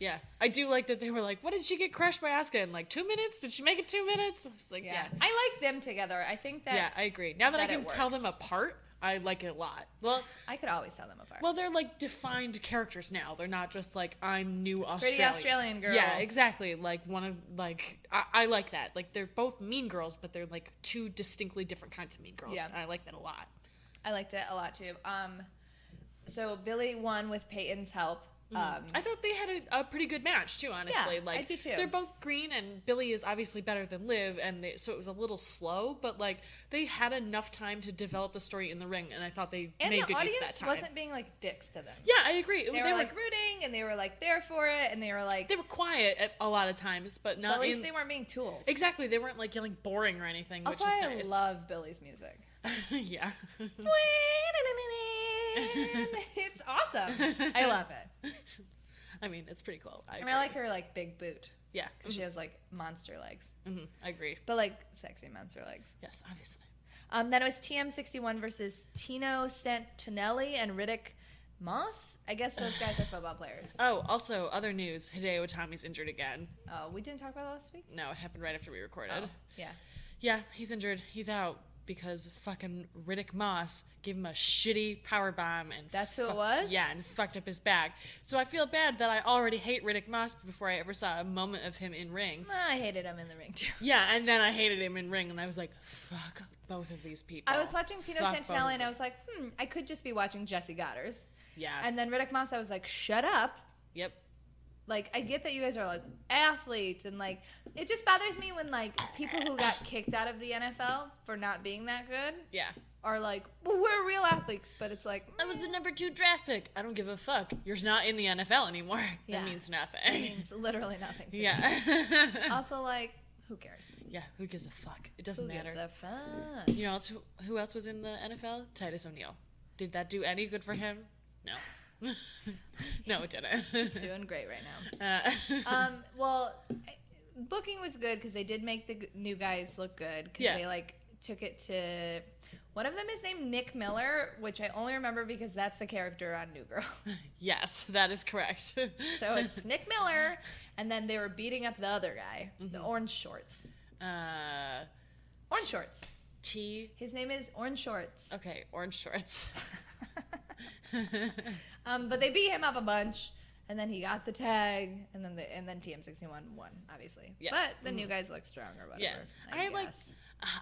[SPEAKER 5] Yeah, I do like that they were like, what did she get crushed by Asuka in like 2 minutes? Did she make it 2 minutes? I was like, yeah.
[SPEAKER 3] I like them together. I think that.
[SPEAKER 5] Yeah, I agree. Now that I
[SPEAKER 3] that
[SPEAKER 5] can
[SPEAKER 3] it
[SPEAKER 5] tell
[SPEAKER 3] works.
[SPEAKER 5] them apart, I like it a lot. Well,
[SPEAKER 3] I could always tell them apart.
[SPEAKER 5] well, they're like defined characters now. They're not just like I'm new
[SPEAKER 3] Pretty
[SPEAKER 5] Australian.
[SPEAKER 3] Australian girl.
[SPEAKER 5] Yeah, exactly. Like one of like I like that. Like they're both mean girls, but they're like two distinctly different kinds of mean girls.
[SPEAKER 3] Yeah.
[SPEAKER 5] And I like that a lot.
[SPEAKER 3] I liked it a lot too. So Billy won with Peyton's help.
[SPEAKER 5] I thought they had a pretty good match too. Honestly,
[SPEAKER 3] Yeah,
[SPEAKER 5] like
[SPEAKER 3] I do too.
[SPEAKER 5] they're both green, and Billy is obviously better than Liv, and so it was a little slow. But like they had enough time to develop the story in the ring, and I thought they
[SPEAKER 3] And
[SPEAKER 5] made
[SPEAKER 3] the
[SPEAKER 5] good use of that
[SPEAKER 3] audience
[SPEAKER 5] time.
[SPEAKER 3] wasn't being like dicks to them.
[SPEAKER 5] Yeah, I agree.
[SPEAKER 3] They were like rooting, and they were like there for it, and they were like.
[SPEAKER 5] they were quiet at a lot of times, but
[SPEAKER 3] But
[SPEAKER 5] not
[SPEAKER 3] at least
[SPEAKER 5] in,
[SPEAKER 3] they weren't being tools.
[SPEAKER 5] exactly. They weren't like yelling boring or anything,
[SPEAKER 3] Also,
[SPEAKER 5] which is
[SPEAKER 3] I
[SPEAKER 5] nice.
[SPEAKER 3] love Billy's music.
[SPEAKER 5] Yeah.
[SPEAKER 3] It's awesome. I love it.
[SPEAKER 5] I mean, it's pretty cool. I
[SPEAKER 3] I
[SPEAKER 5] agree.
[SPEAKER 3] mean, I like her like big boot
[SPEAKER 5] Yeah.
[SPEAKER 3] because she has like monster legs,
[SPEAKER 5] I agree.
[SPEAKER 3] but like sexy monster legs.
[SPEAKER 5] Yes, obviously.
[SPEAKER 3] Then it was TM61 versus Tino Santinelli and Riddick Moss. I guess those guys are football players.
[SPEAKER 5] Oh, also, other news. Hideo Itami's injured again.
[SPEAKER 3] Oh, we didn't talk about that last week?
[SPEAKER 5] No, it happened right after we recorded.
[SPEAKER 3] Oh, yeah.
[SPEAKER 5] Yeah, he's injured. He's out because fucking Riddick Moss gave him a shitty power bomb and
[SPEAKER 3] That's who it was?
[SPEAKER 5] Yeah, and fucked up his back. So I feel bad that I already hate Riddick Moss before I ever saw a moment of him in ring.
[SPEAKER 3] I hated him in the ring too.
[SPEAKER 5] Yeah, and then I hated him in ring, and I was like, fuck both of these people.
[SPEAKER 3] I was watching Tino
[SPEAKER 5] Fuck both
[SPEAKER 3] Santinelli
[SPEAKER 5] of
[SPEAKER 3] and I
[SPEAKER 5] them.
[SPEAKER 3] was like, I could just be watching Jesse Goddard's.
[SPEAKER 5] Yeah.
[SPEAKER 3] And then Riddick Moss, I was like, shut up.
[SPEAKER 5] Yep.
[SPEAKER 3] Like, I get that you guys are, like, athletes, and, like, it just bothers me when, like, people who got kicked out of the NFL for not being that good
[SPEAKER 5] Yeah.
[SPEAKER 3] are like, well, we're real athletes, but it's like,
[SPEAKER 5] I was the number 2 draft pick. I don't give a fuck. You're not in the NFL anymore.
[SPEAKER 3] Yeah.
[SPEAKER 5] That means
[SPEAKER 3] it
[SPEAKER 5] nothing.
[SPEAKER 3] means literally nothing to me.
[SPEAKER 5] Yeah.
[SPEAKER 3] Also, like, who cares?
[SPEAKER 5] Yeah, who gives a fuck? It doesn't
[SPEAKER 3] Who
[SPEAKER 5] matter.
[SPEAKER 3] gives a fuck?
[SPEAKER 5] You know who else was in the NFL? Titus O'Neil. Did that do any good for him? No. No, it didn't.
[SPEAKER 3] He's doing great right now. Well, booking was good because they did make the new guys look good because
[SPEAKER 5] Yeah.
[SPEAKER 3] they, like, took it to... One of them is named Nick Miller, which I only remember because that's the character on New Girl.
[SPEAKER 5] Yes, that is correct.
[SPEAKER 3] So it's Nick Miller, and then they were beating up the other guy, the orange shorts. Orange shorts.
[SPEAKER 5] T.
[SPEAKER 3] His name is Orange Shorts.
[SPEAKER 5] Okay, orange shorts.
[SPEAKER 3] But they beat him up a bunch, and then he got the tag, and then TM61 won, obviously.
[SPEAKER 5] Yes.
[SPEAKER 3] But the new guys look strong or whatever.
[SPEAKER 5] Yeah,
[SPEAKER 3] I
[SPEAKER 5] I like.
[SPEAKER 3] guess.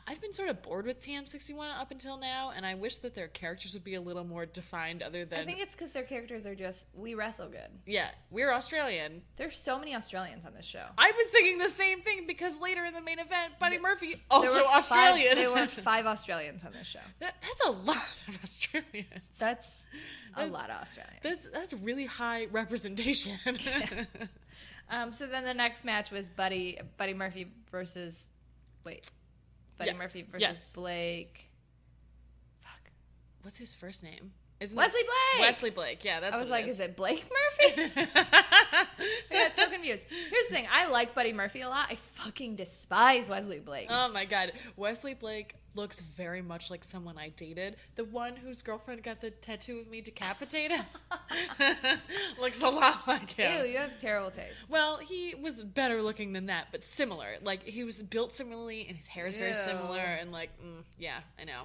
[SPEAKER 5] I've been sort of bored with TM61 up until now, and I wish that their characters would be a little more defined other than...
[SPEAKER 3] I think it's because their characters are just, we wrestle good.
[SPEAKER 5] Yeah, we're Australian.
[SPEAKER 3] There's so many Australians on this show.
[SPEAKER 5] I was thinking the same thing because later in the main event, Buddy Murphy, also
[SPEAKER 3] There were
[SPEAKER 5] Australian.
[SPEAKER 3] There were 5 Australians on this show.
[SPEAKER 5] That's a lot of Australians.
[SPEAKER 3] That's a lot of Australians.
[SPEAKER 5] That's really high representation.
[SPEAKER 3] So then the next match was Buddy Murphy versus... Buddy Murphy versus
[SPEAKER 5] Yes.
[SPEAKER 3] Blake. Fuck.
[SPEAKER 5] What's his first name? Isn't
[SPEAKER 3] Wesley Blake!
[SPEAKER 5] Wesley Blake, yeah, that's
[SPEAKER 3] I was
[SPEAKER 5] what
[SPEAKER 3] like,
[SPEAKER 5] it
[SPEAKER 3] is it Blake Murphy? I got so confused. Here's the thing. I like Buddy Murphy a lot. I fucking despise Wesley Blake.
[SPEAKER 5] Oh my god. Wesley Blake looks very much like someone I dated. The one whose girlfriend got the tattoo of me decapitated. Looks a lot like him.
[SPEAKER 3] Ew, you have terrible taste.
[SPEAKER 5] Well, he was better looking than that, but similar. Like, he was built similarly, and his hair is very
[SPEAKER 3] Ew.
[SPEAKER 5] similar, and like, yeah, I know.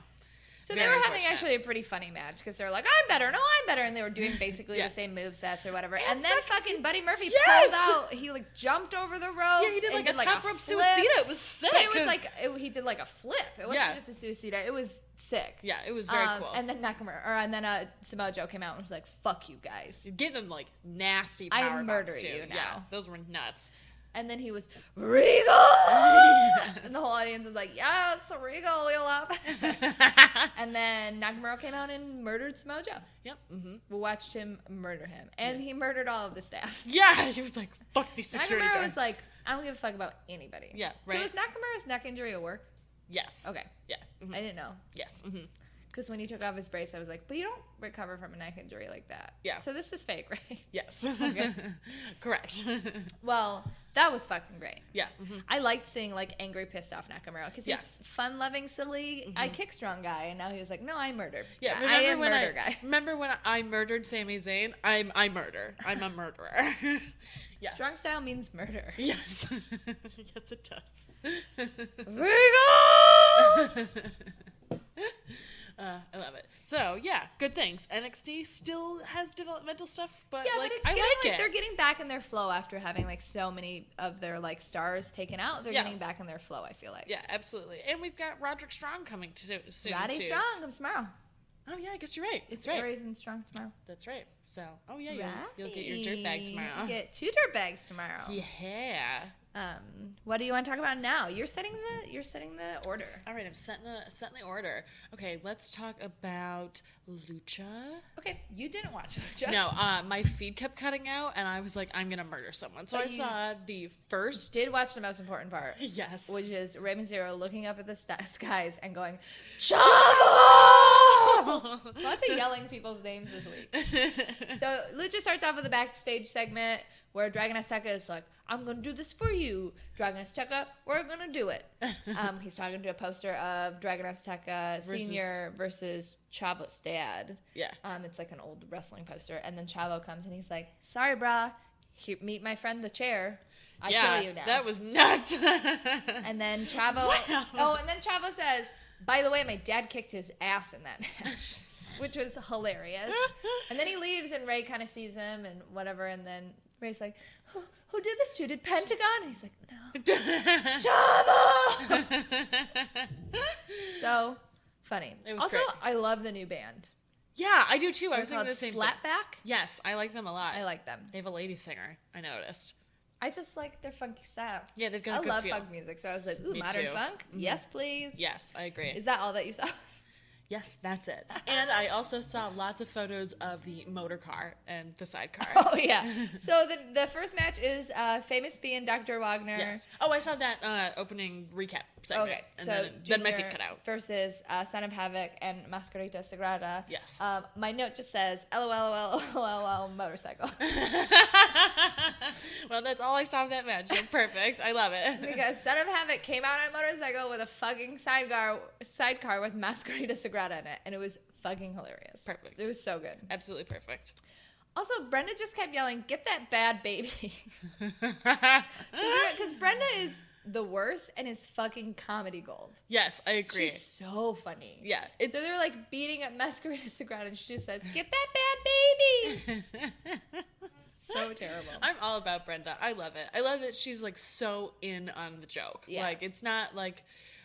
[SPEAKER 3] So
[SPEAKER 5] Very
[SPEAKER 3] they were having
[SPEAKER 5] unfortunate.
[SPEAKER 3] actually a pretty funny match because they're like, I'm better, no, I'm better. And they were doing basically
[SPEAKER 5] Yeah.
[SPEAKER 3] the same movesets or whatever. And then fucking Buddy Murphy
[SPEAKER 5] Yes!
[SPEAKER 3] pulled out, he like jumped over the ropes.
[SPEAKER 5] Yeah, he did
[SPEAKER 3] and
[SPEAKER 5] like a top rope
[SPEAKER 3] flip.
[SPEAKER 5] suicida. It was sick.
[SPEAKER 3] But it was like, he did like a flip. It wasn't
[SPEAKER 5] Yeah.
[SPEAKER 3] just a suicida. It was sick.
[SPEAKER 5] Yeah, it was very cool.
[SPEAKER 3] And then Samoa Joe came out and was like, fuck you guys.
[SPEAKER 5] Give them like nasty
[SPEAKER 3] I
[SPEAKER 5] power
[SPEAKER 3] murder
[SPEAKER 5] bombs, too.
[SPEAKER 3] you
[SPEAKER 5] Yeah,
[SPEAKER 3] now.
[SPEAKER 5] those were nuts.
[SPEAKER 3] And then he was, Regal! And the whole audience was like, yeah, it's a Regal, we love it. And then Nakamura came out and murdered Samoa Joe.
[SPEAKER 5] Yep. Mm-hmm.
[SPEAKER 3] We watched him murder him. And he murdered all of the staff.
[SPEAKER 5] Yeah, he was like, fuck these security
[SPEAKER 3] Nakamura
[SPEAKER 5] guards.
[SPEAKER 3] was like, I don't give a fuck about anybody.
[SPEAKER 5] Yeah,
[SPEAKER 3] So
[SPEAKER 5] right.
[SPEAKER 3] was Nakamura's neck injury a work?
[SPEAKER 5] Yes.
[SPEAKER 3] Okay.
[SPEAKER 5] Yeah. Mhm.
[SPEAKER 3] I didn't know.
[SPEAKER 5] Yes. Mm-hmm.
[SPEAKER 3] Because when he took off his brace, I was like, but you don't recover from a neck injury like that.
[SPEAKER 5] Yeah.
[SPEAKER 3] So this is fake, right?
[SPEAKER 5] Yes. Correct.
[SPEAKER 3] Well, that was fucking great.
[SPEAKER 5] Yeah. Mm-hmm.
[SPEAKER 3] I liked seeing like angry, pissed off Nakamura because
[SPEAKER 5] Yeah.
[SPEAKER 3] he's fun-loving, silly. I kick strong guy, and now he was like, "No, I murder.
[SPEAKER 5] Yeah,
[SPEAKER 3] I am murder guy."
[SPEAKER 5] Remember when I murdered Sami Zayn? I murder. I'm a murderer. Yeah.
[SPEAKER 3] Strong style means murder.
[SPEAKER 5] Yes. Yes, it does.
[SPEAKER 3] Regal!
[SPEAKER 5] I love it. So yeah, good things. NXT still has developmental stuff, but
[SPEAKER 3] Yeah,
[SPEAKER 5] like
[SPEAKER 3] but it's
[SPEAKER 5] I
[SPEAKER 3] getting,
[SPEAKER 5] like it.
[SPEAKER 3] they're getting back in their flow after having like so many of their like stars taken out. They're
[SPEAKER 5] Yeah.
[SPEAKER 3] getting back in their flow. I feel like.
[SPEAKER 5] Yeah, absolutely. And we've got Roderick Strong coming soon
[SPEAKER 3] Roddy
[SPEAKER 5] too.
[SPEAKER 3] Strong comes tomorrow.
[SPEAKER 5] Oh yeah, I guess you're right.
[SPEAKER 3] It's
[SPEAKER 5] That's right.
[SPEAKER 3] Aries and Strong tomorrow.
[SPEAKER 5] That's right. So, oh yeah, you'll get your dirt bag tomorrow.
[SPEAKER 3] You get 2 dirt bags tomorrow.
[SPEAKER 5] Yeah.
[SPEAKER 3] What do you want to talk about now? You're setting the order.
[SPEAKER 5] All right, I'm setting the order. Okay, let's talk about Lucha.
[SPEAKER 3] Okay, you didn't watch Lucha.
[SPEAKER 5] No, my feed kept cutting out, and I was like, I'm gonna murder someone. So
[SPEAKER 3] But
[SPEAKER 5] I
[SPEAKER 3] you
[SPEAKER 5] saut the first.
[SPEAKER 3] Did watch the most important part.
[SPEAKER 5] Yes.
[SPEAKER 3] Which is Rey Mysterio looking up at the skies and going, Chavo! Lots of yelling people's names this week. So Lucha starts off with a backstage segment where Dragon Azteca is like, I'm going to do this for you. Dragon Azteca, we're going to do it. He's talking to a poster of Dragon Azteca Sr. versus Chavo's dad.
[SPEAKER 5] Yeah.
[SPEAKER 3] It's like an old wrestling poster. And then Chavo comes and he's like, sorry, brah. Meet my friend, the chair. I kill you now.
[SPEAKER 5] That was nuts.
[SPEAKER 3] And then Chavo...
[SPEAKER 5] Wow.
[SPEAKER 3] Oh, and then Chavo says, by the way, my dad kicked his ass in that match. Which was hilarious. And then he leaves and Ray kind of sees him and whatever. And then Ray's like, who did this to you? Did Pentagon? And he's like, no. Chavo! So funny.
[SPEAKER 5] It was
[SPEAKER 3] Also,
[SPEAKER 5] great.
[SPEAKER 3] I love the new band.
[SPEAKER 5] Yeah, I do too. I
[SPEAKER 3] They're
[SPEAKER 5] was thinking
[SPEAKER 3] called
[SPEAKER 5] the same thing.
[SPEAKER 3] Slapback.
[SPEAKER 5] Yes, I like them a lot.
[SPEAKER 3] I like them.
[SPEAKER 5] They have a lady singer. I noticed.
[SPEAKER 3] I just like their funky style.
[SPEAKER 5] Yeah, they've got a
[SPEAKER 3] I
[SPEAKER 5] good
[SPEAKER 3] love
[SPEAKER 5] feel.
[SPEAKER 3] funk music. So I was like, ooh,
[SPEAKER 5] Me
[SPEAKER 3] modern
[SPEAKER 5] too.
[SPEAKER 3] funk? Yes, please.
[SPEAKER 5] Yes, I agree.
[SPEAKER 3] Is that all that you saw?
[SPEAKER 5] Yes, that's it. And I also saw lots of photos of the motor car and the sidecar.
[SPEAKER 3] Oh, yeah. So the first match is Famous Bee and Dr. Wagner.
[SPEAKER 5] Yes. Oh, I saw that opening recap segment.
[SPEAKER 3] Okay,
[SPEAKER 5] And
[SPEAKER 3] so
[SPEAKER 5] then my
[SPEAKER 3] Junior
[SPEAKER 5] feet cut out.
[SPEAKER 3] versus Son of Havoc and Mascarita Sagrada.
[SPEAKER 5] Yes.
[SPEAKER 3] My note just says LOL motorcycle
[SPEAKER 5] Well, that's all I saw of that match. So perfect. I love it.
[SPEAKER 3] because Son of Havoc came out on a motorcycle with a fucking sidecar with Mascarita Sagrada in it, and it was fucking hilarious.
[SPEAKER 5] Perfect.
[SPEAKER 3] It was so good.
[SPEAKER 5] Absolutely perfect.
[SPEAKER 3] Also, Brenda just kept yelling, "Get that bad baby," because Brenda is the worst and is fucking comedy gold.
[SPEAKER 5] Yes, I agree.
[SPEAKER 3] She's so funny.
[SPEAKER 5] Yeah.
[SPEAKER 3] So they're like beating up Masquerade Sagrada and she just says, "Get that bad baby." So terrible.
[SPEAKER 5] I'm all about Brenda. I love it. I love that she's like so in on the joke.
[SPEAKER 3] Yeah.
[SPEAKER 5] Like it's not like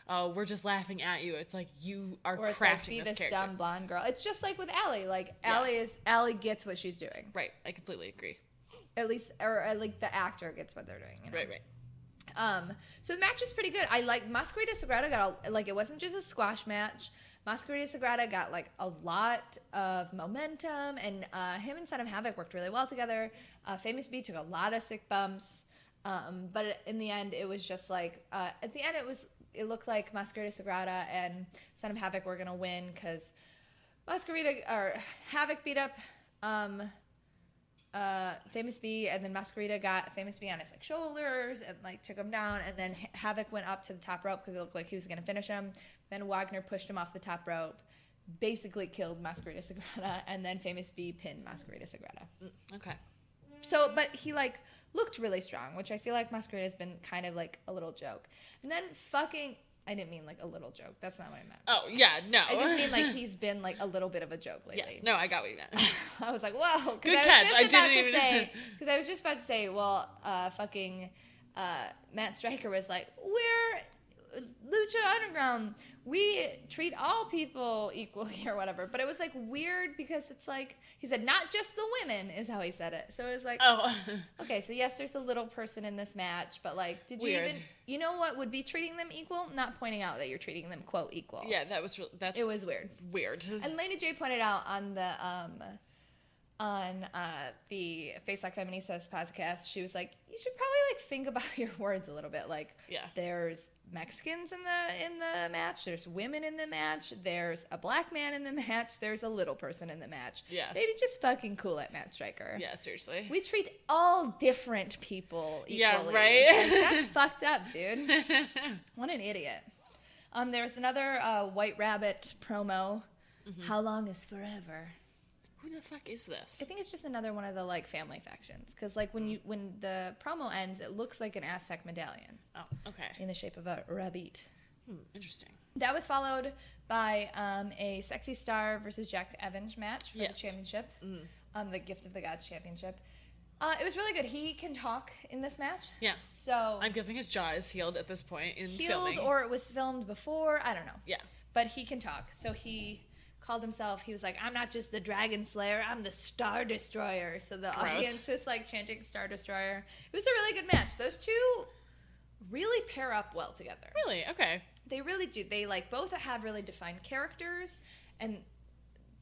[SPEAKER 5] oh, we're just laughing at you. It's like you are
[SPEAKER 3] Or it's
[SPEAKER 5] crafting
[SPEAKER 3] like, be
[SPEAKER 5] this
[SPEAKER 3] this
[SPEAKER 5] character.
[SPEAKER 3] dumb blonde girl. It's just like with Allie. Like,
[SPEAKER 5] Yeah.
[SPEAKER 3] Allie gets what she's doing.
[SPEAKER 5] Right. I completely agree.
[SPEAKER 3] At least, or like the actor gets what they're doing. You know?
[SPEAKER 5] Right.
[SPEAKER 3] So the match was pretty good. I like Masquerade Sagrada got it wasn't just a squash match. Masquerade Sagrada got like a lot of momentum, and him and Son of Havoc worked really well together. Famous B took a lot of sick bumps, but in the end, it was just like at the end it looked like Masquerade Sagrada and Son of Havoc were gonna win because Havoc beat up Famous B, and then Masquerita got Famous B on his like shoulders and like took him down, and then Havoc went up to the top rope because it looked like he was gonna finish him. Then Wagner pushed him off the top rope, basically killed Masquerita Sagrada, and then Famous B pinned Masquerita Sagrada.
[SPEAKER 5] Okay.
[SPEAKER 3] So, but he like looked really strong, which I feel like Masquerita has been kind of like a little joke. And then I didn't mean like a little joke. That's not what I meant.
[SPEAKER 5] Oh, yeah, no.
[SPEAKER 3] I just mean like he's been like a little bit of a joke lately.
[SPEAKER 5] Yes. No, I got what you meant.
[SPEAKER 3] I was like, whoa.
[SPEAKER 5] Good catch.
[SPEAKER 3] Because I was just about to say, well, Matt Stryker was like, we're Lucha Underground. We treat all people equally or whatever. But it was like weird because it's like, he said, not just the women is how he said it. So it was like,
[SPEAKER 5] Oh.
[SPEAKER 3] okay, so yes, there's a little person in this match, but like, did you
[SPEAKER 5] Weird.
[SPEAKER 3] even, you know what would be treating them equal? Not pointing out that you're treating them, quote, equal.
[SPEAKER 5] Yeah, it
[SPEAKER 3] was weird.
[SPEAKER 5] Weird.
[SPEAKER 3] And Lady J pointed out on the Face Like Feministas podcast, she was like, you should probably like think about your words a little bit. Like,
[SPEAKER 5] Yeah.
[SPEAKER 3] there's Mexicans in the match, there's women in the match, there's a black man in the match, there's a little person in the match.
[SPEAKER 5] Yeah.
[SPEAKER 3] Maybe just fucking cool it, Matt Stryker.
[SPEAKER 5] Yeah, seriously.
[SPEAKER 3] We treat all different people equally.
[SPEAKER 5] Yeah, right?
[SPEAKER 3] Like, that's fucked up, dude. What an idiot. There was another White Rabbit promo.
[SPEAKER 5] Mm-hmm.
[SPEAKER 3] How long is forever?
[SPEAKER 5] Who the fuck is this?
[SPEAKER 3] I think it's just another one of the like family factions. Because like when the promo ends, it looks like an Aztec medallion
[SPEAKER 5] Oh, okay.
[SPEAKER 3] in the shape of a rabbit.
[SPEAKER 5] Interesting.
[SPEAKER 3] That was followed by a Sexy Star versus Jack Evans match for
[SPEAKER 5] Yes.
[SPEAKER 3] the championship, the Gift of the Gods championship. It was really good. He can talk in this match.
[SPEAKER 5] Yeah.
[SPEAKER 3] So
[SPEAKER 5] I'm guessing his jaw is healed at this point in
[SPEAKER 3] healed
[SPEAKER 5] filming.
[SPEAKER 3] or it was filmed before. I don't know.
[SPEAKER 5] Yeah.
[SPEAKER 3] But he can talk. So he called himself, he was like, I'm not just the Dragon Slayer, I'm the Star Destroyer. So the audience was like chanting Star Destroyer. It was a really good match. Those two really pair up well together.
[SPEAKER 5] Really? Okay.
[SPEAKER 3] They really do. They like both have really defined characters, and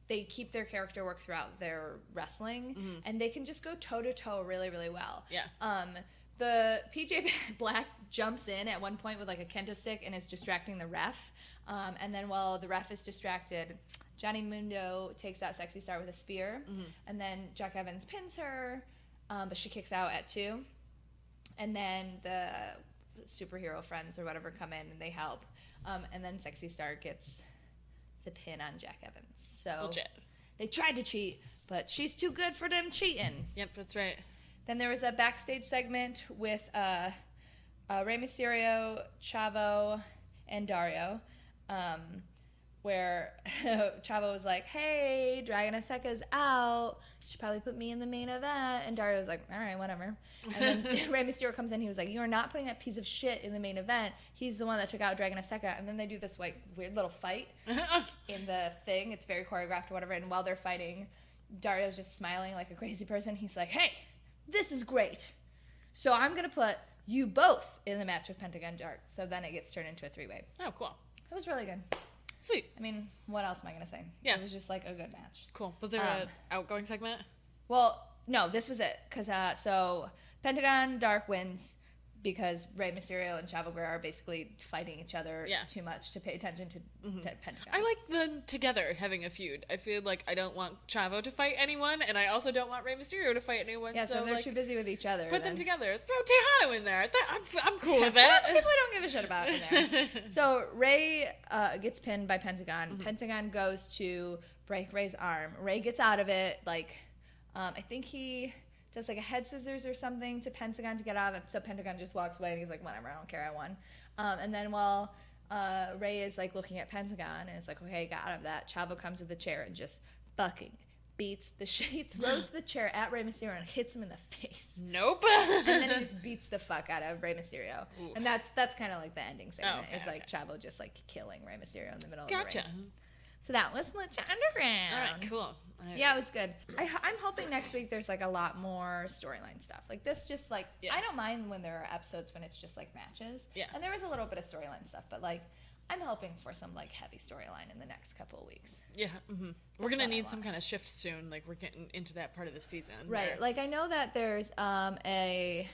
[SPEAKER 3] they keep their character work throughout their wrestling, and they can just go toe to toe really, really well.
[SPEAKER 5] Yeah.
[SPEAKER 3] The PJ Black jumps in at one point with like a kendo stick and is distracting the ref, and then while the ref is distracted, Johnny Mundo takes out Sexy Star with a spear, and then Jack Evans pins her, but she kicks out at 2, and then the superhero friends or whatever come in and they help, and then Sexy Star gets the pin on Jack Evans. So
[SPEAKER 5] Legit.
[SPEAKER 3] they tried to cheat, but she's too good for them cheating.
[SPEAKER 5] Yep, that's right.
[SPEAKER 3] Then there was a backstage segment with Rey Mysterio, Chavo, and Dario, where Chavo was like, hey, Dragon Azteca's out. You should probably put me in the main event. And Dario was like, all right, whatever. And then Rey Mysterio comes in. He was like, you are not putting that piece of shit in the main event. He's the one that took out Dragon Azteca. And then they do this like weird little fight in the thing. It's very choreographed or whatever. And while they're fighting, Dario's just smiling like a crazy person. He's like, hey, this is great. So I'm going to put you both in the match with Pentagon Dark. So then it gets turned into a 3-way.
[SPEAKER 5] Oh, cool.
[SPEAKER 3] It was really good.
[SPEAKER 5] Sweet.
[SPEAKER 3] I mean, what else am I going to say?
[SPEAKER 5] Yeah.
[SPEAKER 3] It was just like a good match.
[SPEAKER 5] Cool. Was there an outgoing segment?
[SPEAKER 3] Well, no, this was it. Because so Pentagon Dark wins because Rey Mysterio and Chavo Guerrero are basically fighting each other too much to pay attention to Pentagon.
[SPEAKER 5] I like them together having a feud. I feel like I don't want Chavo to fight anyone, and I also don't want Rey Mysterio to fight anyone.
[SPEAKER 3] Yeah, so they're
[SPEAKER 5] like,
[SPEAKER 3] too busy with each other.
[SPEAKER 5] put them
[SPEAKER 3] then.
[SPEAKER 5] together. Throw Tejano in there. I'm cool with
[SPEAKER 3] People
[SPEAKER 5] that.
[SPEAKER 3] I don't give a shit about in there. So Rey gets pinned by Pentagon. Pentagon goes to break Rey's arm. Rey gets out of it. Like, I think he does like a head scissors or something to Pentagon to get out of it. So Pentagon just walks away and he's like, whatever, I don't care, I won. And then while Rey is like looking at Pentagon and is like, okay, got out of that, Chavo comes with a chair and just fucking beats he throws the chair at Rey Mysterio and hits him in the face.
[SPEAKER 5] Nope.
[SPEAKER 3] And then he just beats the fuck out of Rey Mysterio.
[SPEAKER 5] Ooh.
[SPEAKER 3] And that's kind of like the ending segment.
[SPEAKER 5] Okay,
[SPEAKER 3] it's like Chavo just like killing Rey Mysterio in the middle of
[SPEAKER 5] Gotcha.
[SPEAKER 3] the ring. So that was Lucha Underground.
[SPEAKER 5] All right, cool.
[SPEAKER 3] Yeah, it was good. I'm hoping next week there's like a lot more storyline stuff. Like this just like, I don't mind when there are episodes when it's just like matches. Yeah. And there was a little bit of storyline stuff, but like I'm hoping for some like heavy storyline in the next couple of weeks.
[SPEAKER 5] Yeah. Mm-hmm. We're going to need some kind of shift soon. Like we're getting into that part of the season.
[SPEAKER 3] Right.
[SPEAKER 5] Where...
[SPEAKER 3] Like I know that there's a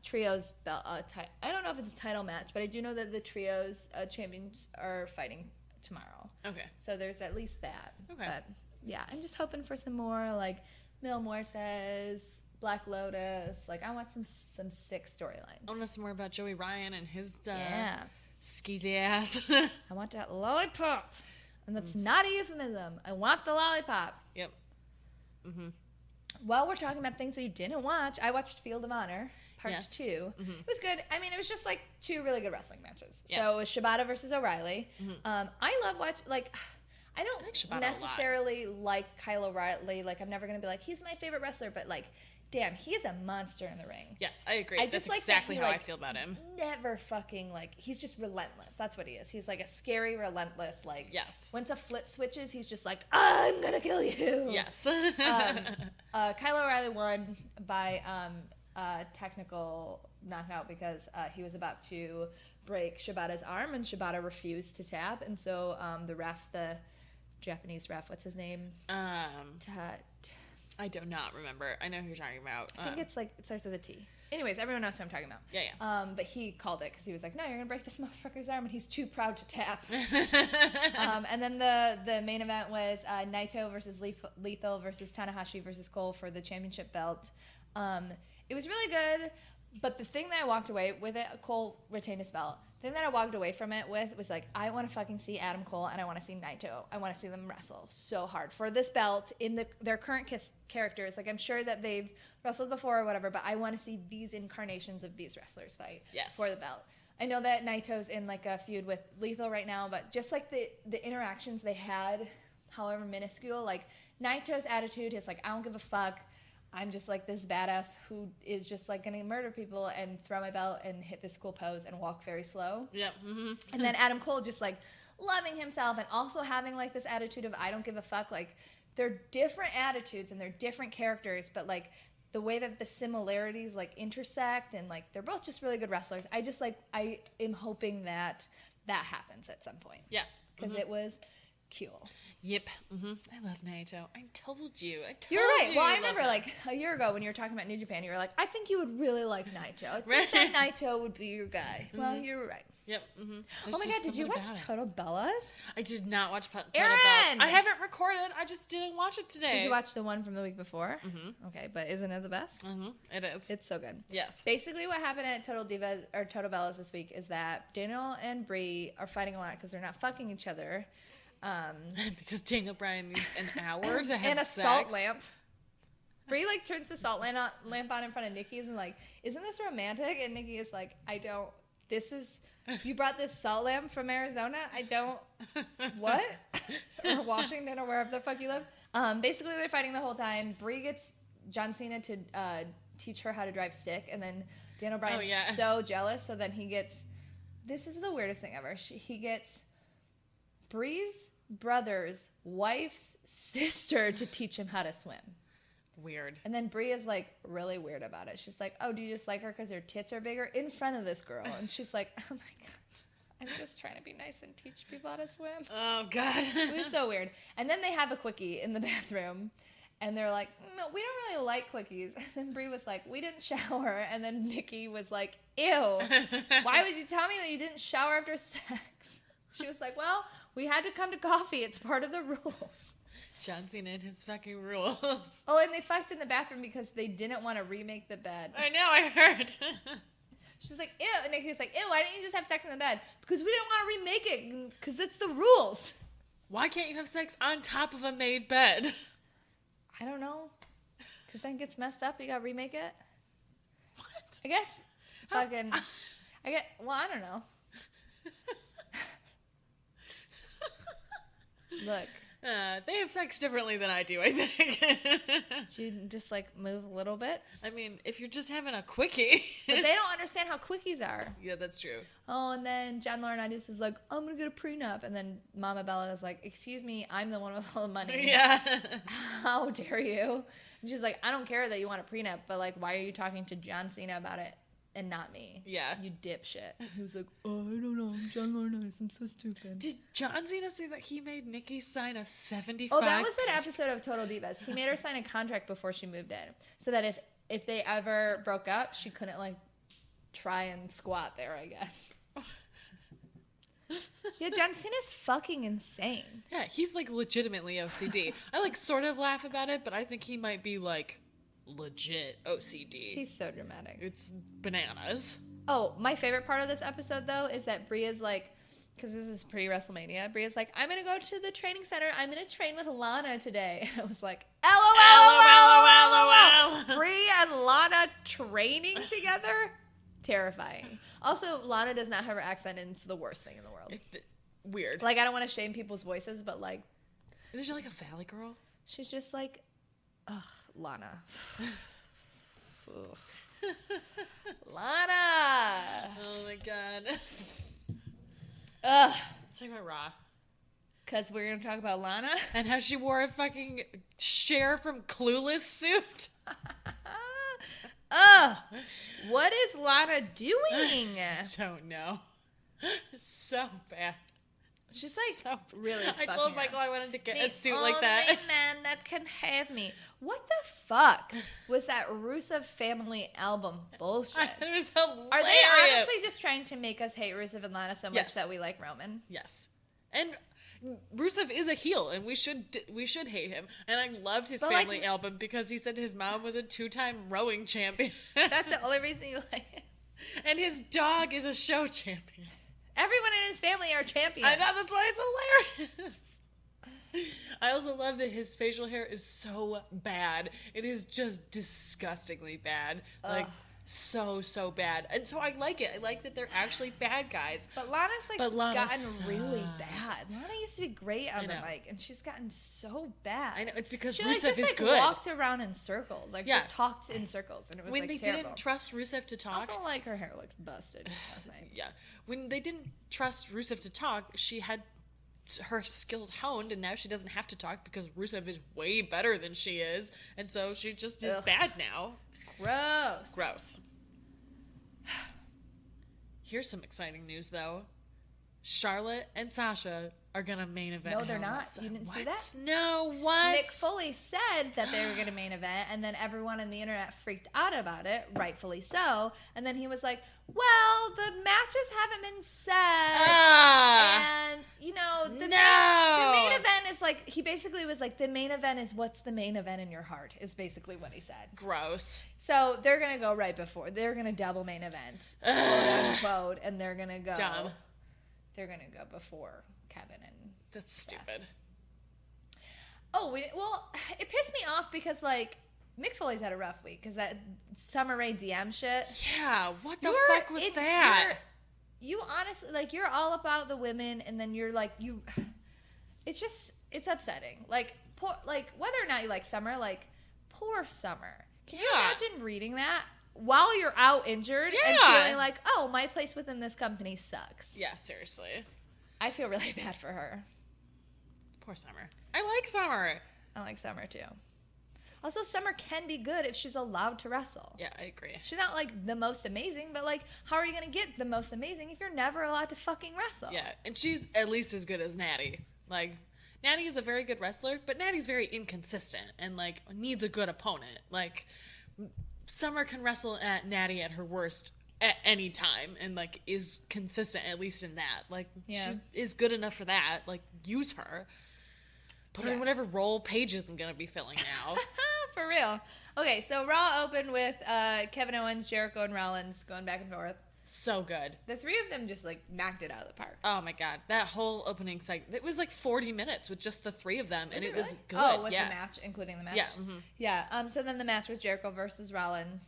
[SPEAKER 3] trios belt. I don't know if it's a title match, but I do know that the trios champions are fighting tomorrow. Okay. So there's at least that. Okay. But yeah, I'm just hoping for some more like Mil Muertes, Black Lotus. Like I want some sick storylines.
[SPEAKER 5] I want to know some more about Joey Ryan and his skeezy ass.
[SPEAKER 3] I want that lollipop. And that's not a euphemism. I want the lollipop. Yep. Mm-hmm. Well, we're talking about things that you didn't watch. I watched Field of Honor, Part 2. Mm-hmm. It was good. I mean, it was just like 2 really good wrestling matches. Yeah. So it was Shibata versus O'Reilly. Mm-hmm. I love watching, like, I don't necessarily like Kyle O'Reilly. Like, I'm never going to be like, he's my favorite wrestler. But, like, damn, he is a monster in the ring.
[SPEAKER 5] Yes, I agree. That's exactly how I feel about him.
[SPEAKER 3] Never fucking, like, he's just relentless. That's what he is. He's like a scary, relentless, like, once a flip switches, he's just like, I'm gonna kill you. Yes. Kyle O'Reilly won by technical knockout because he was about to break Shibata's arm, and Shibata refused to tap, and so the Japanese ref, what's his name?
[SPEAKER 5] I do not remember. I know who you're talking about.
[SPEAKER 3] I think it's like, it starts with a T. Anyways, everyone knows who I'm talking about. Yeah, yeah. But he called it because he was like, no, you're going to break this motherfucker's arm, and he's too proud to tap. And then the main event was Naito versus Lethal versus Tanahashi versus Cole for the championship belt. It was really good, but the thing that I walked away with it, Cole retained his belt. The thing that I walked away from it with was like, I want to fucking see Adam Cole and I want to see Naito. I want to see them wrestle so hard for this belt in their current characters. Like, I'm sure that they've wrestled before or whatever, but I want to see these incarnations of these wrestlers fight for the belt. I know that Naito's in like a feud with Lethal right now, but just like the interactions they had, however minuscule, like Naito's attitude is like, I don't give a fuck. I'm just like this badass who is just like gonna murder people and throw my belt and hit this cool pose and walk very slow. Yep. Mm-hmm. And then Adam Cole just like loving himself and also having like this attitude of I don't give a fuck. Like they're different attitudes and they're different characters, but like the way that the similarities like intersect and like they're both just really good wrestlers. I just like I am hoping that happens at some point. Yeah. Because it was cool.
[SPEAKER 5] Yep. Mm-hmm. I love Naito. I told you.
[SPEAKER 3] You're right. Well, I remember like a year ago when you were talking about New Japan, you were like, I think you would really like Naito. I think that Naito would be your guy. Mm-hmm. Well, you were right. Yep. Mm-hmm. Oh my God, did you watch Total Bellas?
[SPEAKER 5] I did not watch Total Bellas. I haven't recorded. I just didn't watch it today.
[SPEAKER 3] Did you watch the one from the week before? Mm-hmm. Okay, but isn't it the best?
[SPEAKER 5] Mm-hmm. It is.
[SPEAKER 3] It's so good. Yes. Basically, what happened at Total Bellas this week is that Daniel and Brie are fighting a lot because they're not fucking each other.
[SPEAKER 5] Because Daniel Bryan needs an hour to have
[SPEAKER 3] and a
[SPEAKER 5] sex.
[SPEAKER 3] salt lamp. Brie like turns the salt lamp on in front of Nikki's and like, isn't this romantic? And Nikki is like, you brought this salt lamp from Arizona? I don't, what? Or Washington or wherever the fuck you live. Basically they're fighting the whole time. Brie gets John Cena to teach her how to drive stick, and then Daniel Bryan's so jealous, so then he gets, this is the weirdest thing ever. He gets Brie's brother's wife's sister to teach him how to swim.
[SPEAKER 5] Weird.
[SPEAKER 3] And then Brie is like really weird about it. She's like, oh, do you just like her because her tits are bigger? In front of this girl. And she's like, oh my God, I'm just trying to be nice and teach people how to swim.
[SPEAKER 5] Oh God.
[SPEAKER 3] It was so weird. And then they have a quickie in the bathroom. And they're like, no, we don't really like quickies. And then Brie was like, we didn't shower. And then Nikki was like, ew. Why would you tell me that you didn't shower after sex? She was like, well, we had to come to coffee. It's part of the rules.
[SPEAKER 5] John Cena and his fucking rules.
[SPEAKER 3] Oh, and they fucked in the bathroom because they didn't want to remake the bed.
[SPEAKER 5] I know, I heard.
[SPEAKER 3] She's like, ew. And Nikki's like, ew, why didn't you just have sex in the bed? Because we didn't want to remake it because it's the rules.
[SPEAKER 5] Why can't you have sex on top of a made bed?
[SPEAKER 3] I don't know. Because then it gets messed up. You got to remake it.
[SPEAKER 5] What?
[SPEAKER 3] I guess fucking... I don't know. Look,
[SPEAKER 5] They have sex differently than I do, I think.
[SPEAKER 3] Do you just like move a little bit?
[SPEAKER 5] I mean, if you're just having a quickie.
[SPEAKER 3] But they don't understand how quickies are.
[SPEAKER 5] Yeah, that's true.
[SPEAKER 3] Oh, and then John Laurinaitis is like, I'm going to get a prenup. And then Mama Bella is like, excuse me, I'm the one with all the money.
[SPEAKER 5] Yeah.
[SPEAKER 3] How dare you? And she's like, I don't care that you want a prenup, but like, why are you talking to John Cena about it and not me?
[SPEAKER 5] Yeah.
[SPEAKER 3] You dipshit. He was like, oh, I don't know. I'm John Laurinaitis. I'm so stupid.
[SPEAKER 5] Did John Cena say that he made Nikki sign a 75?
[SPEAKER 3] Oh, that was an episode of Total Divas. He made her sign a contract before she moved in, so that if they ever broke up, she couldn't like try and squat there, I guess. Yeah, John Cena's fucking insane.
[SPEAKER 5] Yeah, he's like legitimately OCD. I like sort of laugh about it, but I think he might be like legit OCD.
[SPEAKER 3] He's so dramatic.
[SPEAKER 5] It's bananas.
[SPEAKER 3] Oh, my favorite part of this episode, though, is that Bria's like, because this is pre-WrestleMania, Bria's like, I'm going to go to the training center. I'm going to train with Lana today. And I was like, LOL. Bria and Lana training together? Terrifying. Also, Lana does not have her accent, and it's the worst thing in the world.
[SPEAKER 5] Weird.
[SPEAKER 3] Like, I don't want to shame people's voices, but like...
[SPEAKER 5] Isn't she like a valley girl?
[SPEAKER 3] She's just like, ugh, Lana. Lana!
[SPEAKER 5] Oh my god.
[SPEAKER 3] Ugh.
[SPEAKER 5] Let's talk about Raw.
[SPEAKER 3] Because we're going to talk about Lana?
[SPEAKER 5] And how she wore a fucking Cher from Clueless suit.
[SPEAKER 3] Ugh. What is Lana doing?
[SPEAKER 5] Don't know. It's so bad.
[SPEAKER 3] She's like
[SPEAKER 5] So-
[SPEAKER 3] really
[SPEAKER 5] I
[SPEAKER 3] fucking
[SPEAKER 5] told
[SPEAKER 3] up.
[SPEAKER 5] Michael I wanted to get a
[SPEAKER 3] The
[SPEAKER 5] suit like that.
[SPEAKER 3] only man that can have me. What the fuck was that Rusev Family album bullshit?
[SPEAKER 5] It was hilarious.
[SPEAKER 3] Are they honestly just trying to make us hate Rusev and Lana so much
[SPEAKER 5] Yes.
[SPEAKER 3] that we like Roman?
[SPEAKER 5] Yes. And Rusev is a heel, and we should hate him. And I loved his
[SPEAKER 3] But, like-
[SPEAKER 5] family album because he said his mom was a 2-time rowing champion.
[SPEAKER 3] That's the only reason you like it.
[SPEAKER 5] And his dog is a show champion.
[SPEAKER 3] Everyone in his family are champions.
[SPEAKER 5] I know, that's why it's hilarious. I also love that his facial hair is so bad. It is just disgustingly bad. Like, so bad. And so I like it. I like that they're actually bad guys.
[SPEAKER 3] But Lana's like
[SPEAKER 5] But Lana
[SPEAKER 3] gotten
[SPEAKER 5] sucks.
[SPEAKER 3] really bad. Lana used to be great on the
[SPEAKER 5] know.
[SPEAKER 3] mic, and she's gotten so bad.
[SPEAKER 5] I know, it's because
[SPEAKER 3] She
[SPEAKER 5] Rusev
[SPEAKER 3] like,
[SPEAKER 5] is
[SPEAKER 3] just,
[SPEAKER 5] good.
[SPEAKER 3] walked around in circles, like
[SPEAKER 5] Yeah.
[SPEAKER 3] just talked in circles, and it was
[SPEAKER 5] When
[SPEAKER 3] like
[SPEAKER 5] they
[SPEAKER 3] terrible.
[SPEAKER 5] didn't trust Rusev to talk.
[SPEAKER 3] Also, like her hair looked busted last night.
[SPEAKER 5] Yeah. When they didn't trust Rusev to talk, she had her skills honed, and now she doesn't have to talk because Rusev is way better than she is, and so she just is
[SPEAKER 3] Ugh.
[SPEAKER 5] bad now.
[SPEAKER 3] Gross.
[SPEAKER 5] Gross. Here's some exciting news, though. Charlotte and Sasha are gonna main event.
[SPEAKER 3] No, they're
[SPEAKER 5] Hell in a
[SPEAKER 3] not.
[SPEAKER 5] Cell.
[SPEAKER 3] You didn't see
[SPEAKER 5] What?
[SPEAKER 3] that?
[SPEAKER 5] No, what?
[SPEAKER 3] Mick Foley said that they were going to main event, and then everyone on the internet freaked out about it, rightfully so. And then he was like, "Well, the matches haven't been set, and you know, the main event is like." He basically was like, "The main event is what's the main event in your heart," is basically what he said.
[SPEAKER 5] Gross.
[SPEAKER 3] So they're going to go right before. They're going to double main event, quote unquote, and they're going to go.
[SPEAKER 5] Dumb.
[SPEAKER 3] They're going to go before Kevin and.
[SPEAKER 5] That's stupid.
[SPEAKER 3] Oh, well, it pissed me off because, like, Mick Foley's had a rough week because that Summer Rae DM shit.
[SPEAKER 5] Yeah, what the fuck was that?
[SPEAKER 3] You honestly, like, you're all about the women, and then you're like, it's just, it's upsetting. Like, poor, like, whether or not you like Summer, like, poor Summer. Can you imagine reading that while you're out injured and feeling like, oh, my place within this company sucks?
[SPEAKER 5] Yeah, seriously.
[SPEAKER 3] I feel really bad for her.
[SPEAKER 5] Poor Summer. I like Summer.
[SPEAKER 3] I like Summer, too. Also, Summer can be good if she's allowed to wrestle.
[SPEAKER 5] Yeah, I agree.
[SPEAKER 3] She's not, like, the most amazing, but, like, how are you going to get the most amazing if you're never allowed to fucking wrestle?
[SPEAKER 5] Yeah, and she's at least as good as Natty. Like, Natty is a very good wrestler, but Natty's very inconsistent and, like, needs a good opponent. Like, Summer can wrestle at Natty at her worst at any time and, like, is consistent at least in that. Like,
[SPEAKER 3] Yeah.
[SPEAKER 5] she is good enough for that. Like, use her. Put her in whatever role Paige isn't going to be filling now.
[SPEAKER 3] For real. Okay, so Raw opened with Kevin Owens, Jericho, and Rollins going back and forth.
[SPEAKER 5] So good.
[SPEAKER 3] The three of them just, like, knocked it out of the park.
[SPEAKER 5] Oh my god, that whole opening segment, it was like 40 minutes with just the three of them, and it was
[SPEAKER 3] really?
[SPEAKER 5] good.
[SPEAKER 3] Oh, with
[SPEAKER 5] yeah.
[SPEAKER 3] the match, including the match?
[SPEAKER 5] Yeah, mhm.
[SPEAKER 3] Yeah, so then the match was Jericho versus Rollins.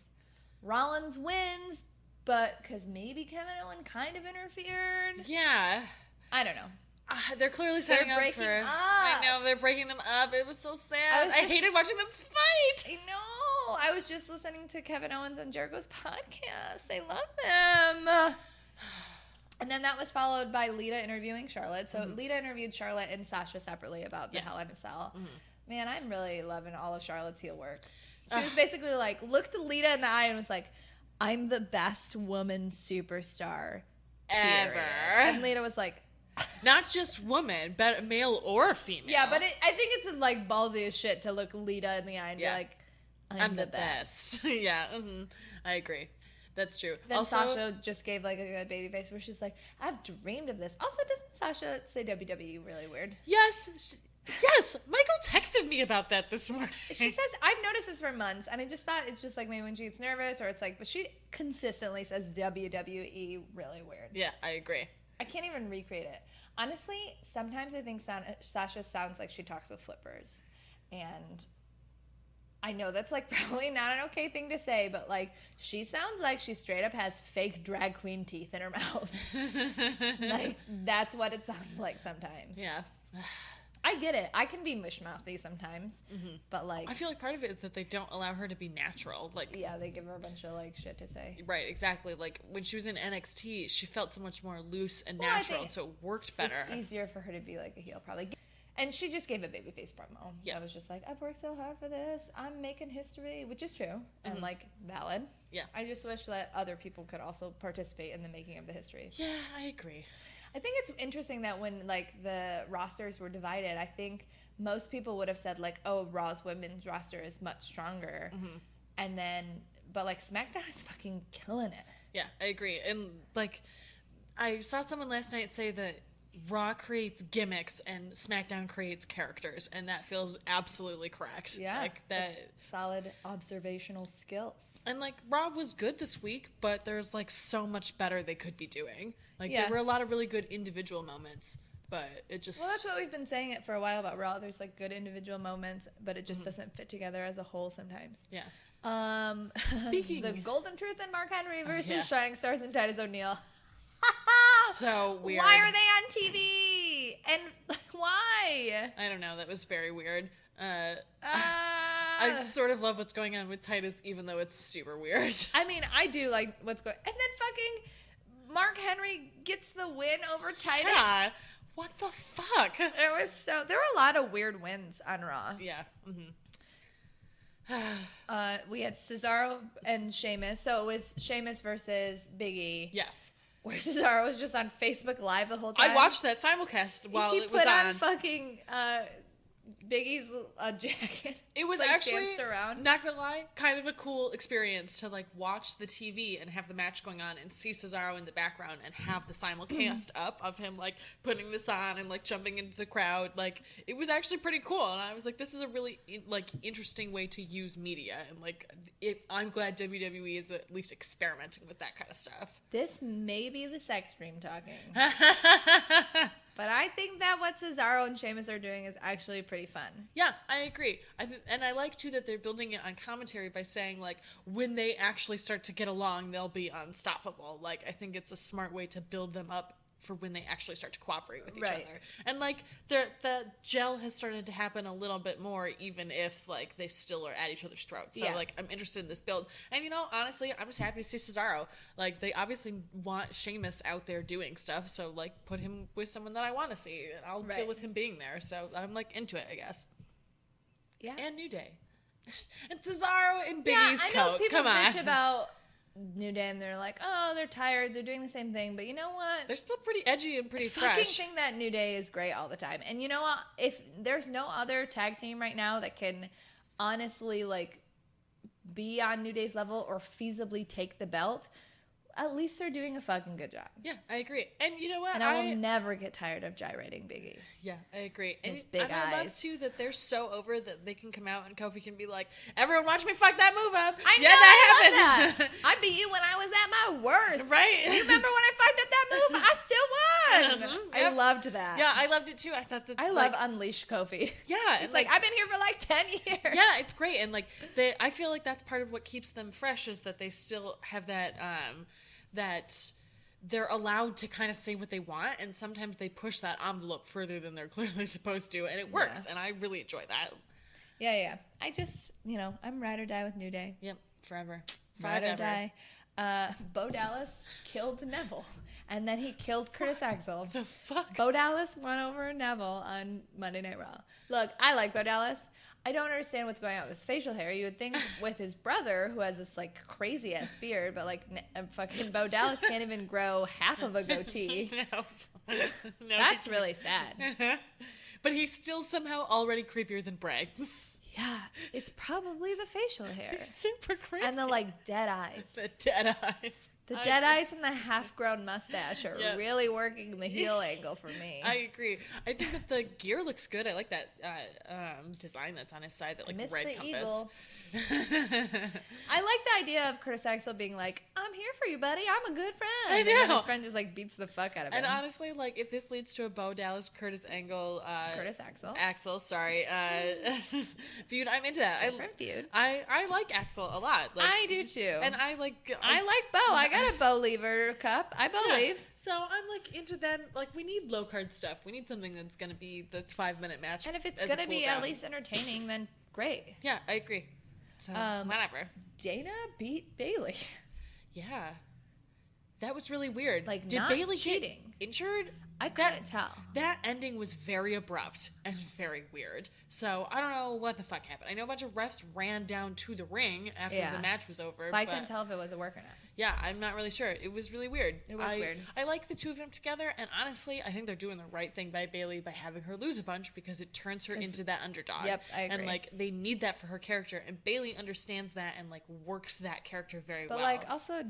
[SPEAKER 3] Rollins wins, but because maybe Kevin Owens kind of interfered.
[SPEAKER 5] Yeah.
[SPEAKER 3] I don't know.
[SPEAKER 5] They're clearly setting
[SPEAKER 3] They're
[SPEAKER 5] up
[SPEAKER 3] breaking
[SPEAKER 5] for.
[SPEAKER 3] up.
[SPEAKER 5] I know they're breaking them up. It was so sad. I
[SPEAKER 3] just-
[SPEAKER 5] hated watching them fight.
[SPEAKER 3] I know. I was just listening to Kevin Owens and Jericho's podcast. I love them. And then that was followed by Lita interviewing Charlotte. So Lita interviewed Charlotte and Sasha separately about the Hell in a Cell. Man, I'm really loving all of Charlotte's heel work. She was basically like, looked Lita in the eye and was like, I'm the best woman superstar
[SPEAKER 5] Ever.
[SPEAKER 3] period. And Lita was like,
[SPEAKER 5] Not just woman, but male or female.
[SPEAKER 3] yeah, but I think it's like ballsy as shit to look Lita in the eye and be like, I'm the best.
[SPEAKER 5] Yeah, I agree. That's true.
[SPEAKER 3] Then
[SPEAKER 5] Also,
[SPEAKER 3] Sasha just gave like a good baby face where she's like, I've dreamed of this. Also, doesn't Sasha say WWE really weird?
[SPEAKER 5] yes, Michael texted me about that this morning.
[SPEAKER 3] She says, I've noticed this for months, and I just thought it's just like maybe when she gets nervous or it's like, but she consistently says WWE really weird.
[SPEAKER 5] Yeah, I agree.
[SPEAKER 3] I can't even recreate it. Honestly, sometimes I think Sasha sounds like she talks with flippers. And I know that's like probably not an okay thing to say, but like she sounds like she straight up has fake drag queen teeth in her mouth. Like that's what it sounds like sometimes.
[SPEAKER 5] Yeah.
[SPEAKER 3] I get it. I can be mush-mouthy sometimes, but like
[SPEAKER 5] I feel like part of it is that they don't allow her to be natural. Like,
[SPEAKER 3] yeah, they give her a bunch of like shit to say.
[SPEAKER 5] right, exactly. Like when she was in NXT, she felt so much more loose and
[SPEAKER 3] Well, I
[SPEAKER 5] natural,
[SPEAKER 3] think
[SPEAKER 5] and so it worked better.
[SPEAKER 3] It's easier for her to be like a heel probably. And she just gave a babyface promo.
[SPEAKER 5] Yeah.
[SPEAKER 3] I was just like, I've worked so hard for this. I'm making history, which is true and like valid.
[SPEAKER 5] Yeah.
[SPEAKER 3] I just wish that other people could also participate in the making of the history.
[SPEAKER 5] Yeah, I agree.
[SPEAKER 3] I think it's interesting that when like the rosters were divided, I think most people would have said like, oh, Raw's women's roster is much stronger. And then, but like SmackDown is fucking killing it.
[SPEAKER 5] Yeah, I agree. And like, I saw someone last night say that Raw creates gimmicks and SmackDown creates characters, and that feels absolutely correct.
[SPEAKER 3] Yeah.
[SPEAKER 5] Like that.
[SPEAKER 3] It's solid observational skills.
[SPEAKER 5] And like Raw was good this week, but there's like so much better they could be doing. Like
[SPEAKER 3] Yeah.
[SPEAKER 5] there were a lot of really good individual moments, but it just
[SPEAKER 3] Well, that's what we've been saying it for a while about Raw. There's like good individual moments, but it just doesn't fit together as a whole sometimes.
[SPEAKER 5] yeah.
[SPEAKER 3] Speaking the Golden Truth and Mark Henry versus
[SPEAKER 5] yeah.
[SPEAKER 3] Shining Stars and Titus O'Neil.
[SPEAKER 5] So weird.
[SPEAKER 3] Why are they on TV? And why?
[SPEAKER 5] I don't know. That was very weird. I sort of love what's going on with Titus, even though it's super weird.
[SPEAKER 3] I mean, I do like what's going. And then fucking Mark Henry gets the win over Titus.
[SPEAKER 5] Yeah. What the fuck?
[SPEAKER 3] It was so. There were a lot of weird wins on Raw.
[SPEAKER 5] Yeah.
[SPEAKER 3] We had Cesaro and Sheamus, so it was Sheamus versus Big E.
[SPEAKER 5] Yes.
[SPEAKER 3] Where Cesaro was just on Facebook Live the whole time.
[SPEAKER 5] I watched that simulcast while
[SPEAKER 3] he
[SPEAKER 5] it was
[SPEAKER 3] put on
[SPEAKER 5] on.
[SPEAKER 3] fucking Big E's jacket.
[SPEAKER 5] It was
[SPEAKER 3] Just, like,
[SPEAKER 5] actually,
[SPEAKER 3] danced around.
[SPEAKER 5] not gonna lie, kind of a cool experience to like watch the TV and have the match going on and see Cesaro in the background and have the simulcast up of him like putting this on and like jumping into the crowd. Like it was actually pretty cool, and I was like, this is a really interesting way to use media, and like I'm glad WWE is at least experimenting with that kind of stuff.
[SPEAKER 3] This may be the sex dream talking. But I think that what Cesaro and Sheamus are doing is actually pretty fun.
[SPEAKER 5] Yeah, I agree. And I like too that they're building it on commentary by saying like when they actually start to get along, they'll be unstoppable. Like I think it's a smart way to build them up for when they actually start to cooperate with each
[SPEAKER 3] Right.
[SPEAKER 5] other. And like the gel has started to happen a little bit more, even if like they still are at each other's throats. So
[SPEAKER 3] Yeah.
[SPEAKER 5] like I'm interested in this build. And you know, honestly, I'm just happy to see Cesaro. Like they obviously want Sheamus out there doing stuff, so like put him with someone that I want to see, and I'll deal
[SPEAKER 3] Right.
[SPEAKER 5] with him being there. So I'm like into it, I guess.
[SPEAKER 3] Yeah.
[SPEAKER 5] And New Day. And Cesaro in Big
[SPEAKER 3] Yeah,
[SPEAKER 5] E's
[SPEAKER 3] I know
[SPEAKER 5] coat.
[SPEAKER 3] people
[SPEAKER 5] Come on.
[SPEAKER 3] bitch about New Day and they're like, oh, they're tired, they're doing the same thing. But you know what?
[SPEAKER 5] They're still pretty edgy and pretty
[SPEAKER 3] I fucking
[SPEAKER 5] fresh.
[SPEAKER 3] think that New Day is great all the time. And you know what? If there's no other tag team right now that can honestly like be on New Day's level or feasibly take the belt, at least they're doing a fucking good job.
[SPEAKER 5] Yeah, I agree. And you know what?
[SPEAKER 3] And I will never get tired of gyrating Big E.
[SPEAKER 5] Yeah, I agree. And,
[SPEAKER 3] His big
[SPEAKER 5] and I love
[SPEAKER 3] eyes.
[SPEAKER 5] too that they're so over that they can come out and Kofi can be like, "Everyone, watch me fuck that move up."
[SPEAKER 3] I know,
[SPEAKER 5] yeah, that
[SPEAKER 3] I
[SPEAKER 5] happened.
[SPEAKER 3] love that. I beat you when I was at my worst.
[SPEAKER 5] Right?
[SPEAKER 3] You remember when I fucked up that move? I still won. I
[SPEAKER 5] Yep.
[SPEAKER 3] loved that.
[SPEAKER 5] Yeah, I loved it too. I thought that
[SPEAKER 3] I love Unleash Kofi.
[SPEAKER 5] Yeah,
[SPEAKER 3] It's
[SPEAKER 5] and
[SPEAKER 3] like, I've been here for like 10 years.
[SPEAKER 5] yeah, it's great. And like I feel like that's part of what keeps them fresh is that they still have that they're allowed to kind of say what they want, and sometimes they push that envelope further than they're clearly supposed to, and it works, and I really enjoy that.
[SPEAKER 3] Yeah. I just, I'm ride or die with New Day.
[SPEAKER 5] Yep, forever.
[SPEAKER 3] Ride or die. Bo Dallas killed Neville, and then he killed Curtis Axel.
[SPEAKER 5] The fuck?
[SPEAKER 3] Bo Dallas won over Neville on Monday Night Raw. Look, I like Bo Dallas. I don't understand what's going on with his facial hair. You would think with his brother, who has this like crazy ass beard, but like fucking Bo Dallas can't even grow half of a goatee.
[SPEAKER 5] No,
[SPEAKER 3] That's really sad.
[SPEAKER 5] But he's still somehow already creepier than Bray.
[SPEAKER 3] Yeah, it's probably the facial hair.
[SPEAKER 5] Super creepy.
[SPEAKER 3] And the like dead eyes.
[SPEAKER 5] The dead eyes.
[SPEAKER 3] The dead eyes and the half-grown mustache are really working the heel angle for me.
[SPEAKER 5] I agree. I think that the gear looks good. I like that design that's on his side, that like
[SPEAKER 3] miss
[SPEAKER 5] red
[SPEAKER 3] the
[SPEAKER 5] compass.
[SPEAKER 3] eagle. I like the idea of Curtis Axel being like, "I'm here for you, buddy. I'm a good friend."
[SPEAKER 5] I know.
[SPEAKER 3] And then his friend just like beats the fuck out of him.
[SPEAKER 5] And honestly, like if this leads to a Bo Dallas Curtis Axel feud, I'm into that.
[SPEAKER 3] Different feud.
[SPEAKER 5] I like Axel a lot. Like,
[SPEAKER 3] I do too.
[SPEAKER 5] And I like
[SPEAKER 3] Bo. I got a Bo Lever cup. I believe.
[SPEAKER 5] Yeah. So I'm like into them. Like we need low card stuff. We need something that's gonna be the 5-minute match.
[SPEAKER 3] And if it's
[SPEAKER 5] as
[SPEAKER 3] gonna
[SPEAKER 5] a cool
[SPEAKER 3] be
[SPEAKER 5] down.
[SPEAKER 3] at least entertaining, then great.
[SPEAKER 5] Yeah, I agree. So whatever.
[SPEAKER 3] Dana beat Bailey.
[SPEAKER 5] Yeah. That was really weird.
[SPEAKER 3] Like,
[SPEAKER 5] did
[SPEAKER 3] not
[SPEAKER 5] Bailey
[SPEAKER 3] cheating.
[SPEAKER 5] get injured?
[SPEAKER 3] I couldn't tell.
[SPEAKER 5] That ending was very abrupt and very weird. So I don't know what the fuck happened. I know a bunch of refs ran down to the ring after the match was over.
[SPEAKER 3] But I couldn't tell if it was a work or not.
[SPEAKER 5] Yeah, I'm not really sure. It was really weird.
[SPEAKER 3] It was weird.
[SPEAKER 5] I like the two of them together, and honestly, I think they're doing the right thing by Bailey by having her lose a bunch because it turns her into that underdog.
[SPEAKER 3] Yep, I agree.
[SPEAKER 5] And like they need that for her character, and Bailey understands that and like works that character very well.
[SPEAKER 3] But like also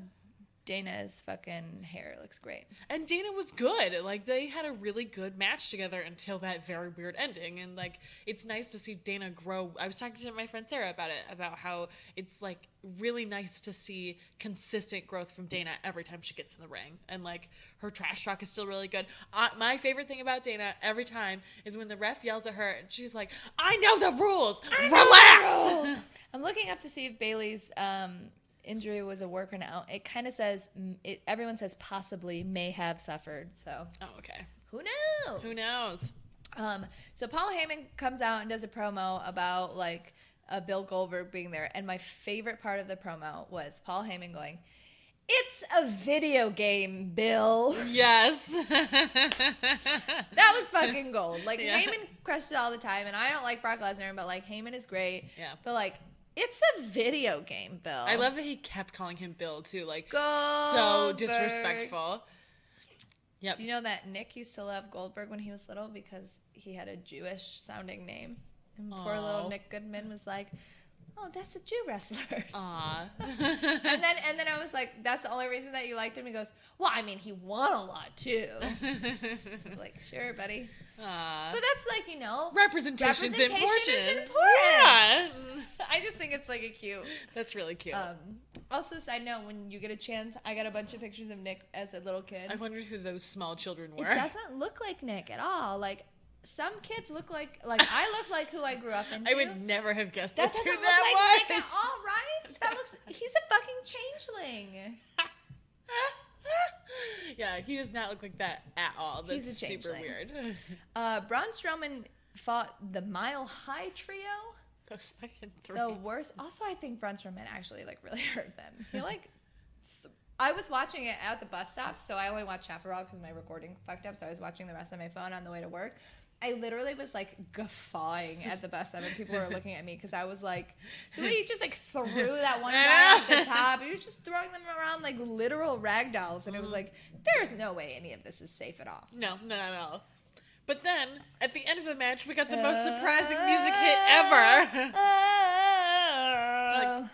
[SPEAKER 3] Dana's fucking hair looks great.
[SPEAKER 5] And Dana was good. Like they had a really good match together until that very weird ending. And like it's nice to see Dana grow. I was talking to my friend Sarah about it, about how it's like really nice to see consistent growth from Dana every time she gets in the ring. And like her trash talk is still really good. My favorite thing about Dana every time is when the ref yells at her and she's like, "I know the rules. Relax."
[SPEAKER 3] I'm looking up to see if Bailey's injury was a work or not. It kind of says everyone says possibly may have suffered. So
[SPEAKER 5] okay.
[SPEAKER 3] Who knows?
[SPEAKER 5] Who knows?
[SPEAKER 3] So Paul Heyman comes out and does a promo about like Bill Goldberg being there, and my favorite part of the promo was Paul Heyman going, "It's a video game, Bill."
[SPEAKER 5] Yes.
[SPEAKER 3] That was fucking gold. Like
[SPEAKER 5] Yeah.
[SPEAKER 3] Heyman crushes it all the time, and I don't like Brock Lesnar, but like Heyman is great.
[SPEAKER 5] Yeah.
[SPEAKER 3] But like, it's a video game, Bill.
[SPEAKER 5] I love that he kept calling him Bill too, like
[SPEAKER 3] Goldberg.
[SPEAKER 5] so disrespectful. Yep.
[SPEAKER 3] You know that Nick used to love Goldberg when he was little because he had a Jewish sounding name. And poor little Nick Goodman was like, "Oh, that's a Jew wrestler."
[SPEAKER 5] Aw.
[SPEAKER 3] and then I was like, "That's the only reason that you liked him?" He goes, "Well, I mean, he won a lot too." I was like, "Sure, buddy."
[SPEAKER 5] Aw.
[SPEAKER 3] But that's like,
[SPEAKER 5] Representation's important.
[SPEAKER 3] is important.
[SPEAKER 5] Yeah.
[SPEAKER 3] I just think it's like a cute.
[SPEAKER 5] That's really cute.
[SPEAKER 3] Also, side note, when you get a chance, I got a bunch of pictures of Nick as a little kid.
[SPEAKER 5] I wondered who those small children
[SPEAKER 3] It
[SPEAKER 5] were.
[SPEAKER 3] doesn't look like Nick at all. Like, some kids look like I look like who I grew up into.
[SPEAKER 5] I would never have guessed
[SPEAKER 3] That
[SPEAKER 5] that's
[SPEAKER 3] doesn't
[SPEAKER 5] who
[SPEAKER 3] look like
[SPEAKER 5] that
[SPEAKER 3] Nick
[SPEAKER 5] was.
[SPEAKER 3] at all, right? That looks. He's a fucking changeling.
[SPEAKER 5] Yeah, he does not look like that at all. That's
[SPEAKER 3] He's a
[SPEAKER 5] super
[SPEAKER 3] changeling.
[SPEAKER 5] weird.
[SPEAKER 3] Braun Strowman fought the Mile High Trio.
[SPEAKER 5] Those fucking three.
[SPEAKER 3] The worst. Also, I think Braun Strowman actually really hurt them. He I was watching it at the bus stop, so I only watched half of Raw because my recording fucked up. So I was watching the rest on my phone on the way to work. I literally was like guffawing at the bus stop, and people were looking at me because I was like, the way you just like threw that one guy off the top, you were just throwing them around like literal rag dolls, and it was like, there's no way any of this is safe at all.
[SPEAKER 5] No, not at all. But then, at the end of the match, we got the most surprising music hit ever. Like,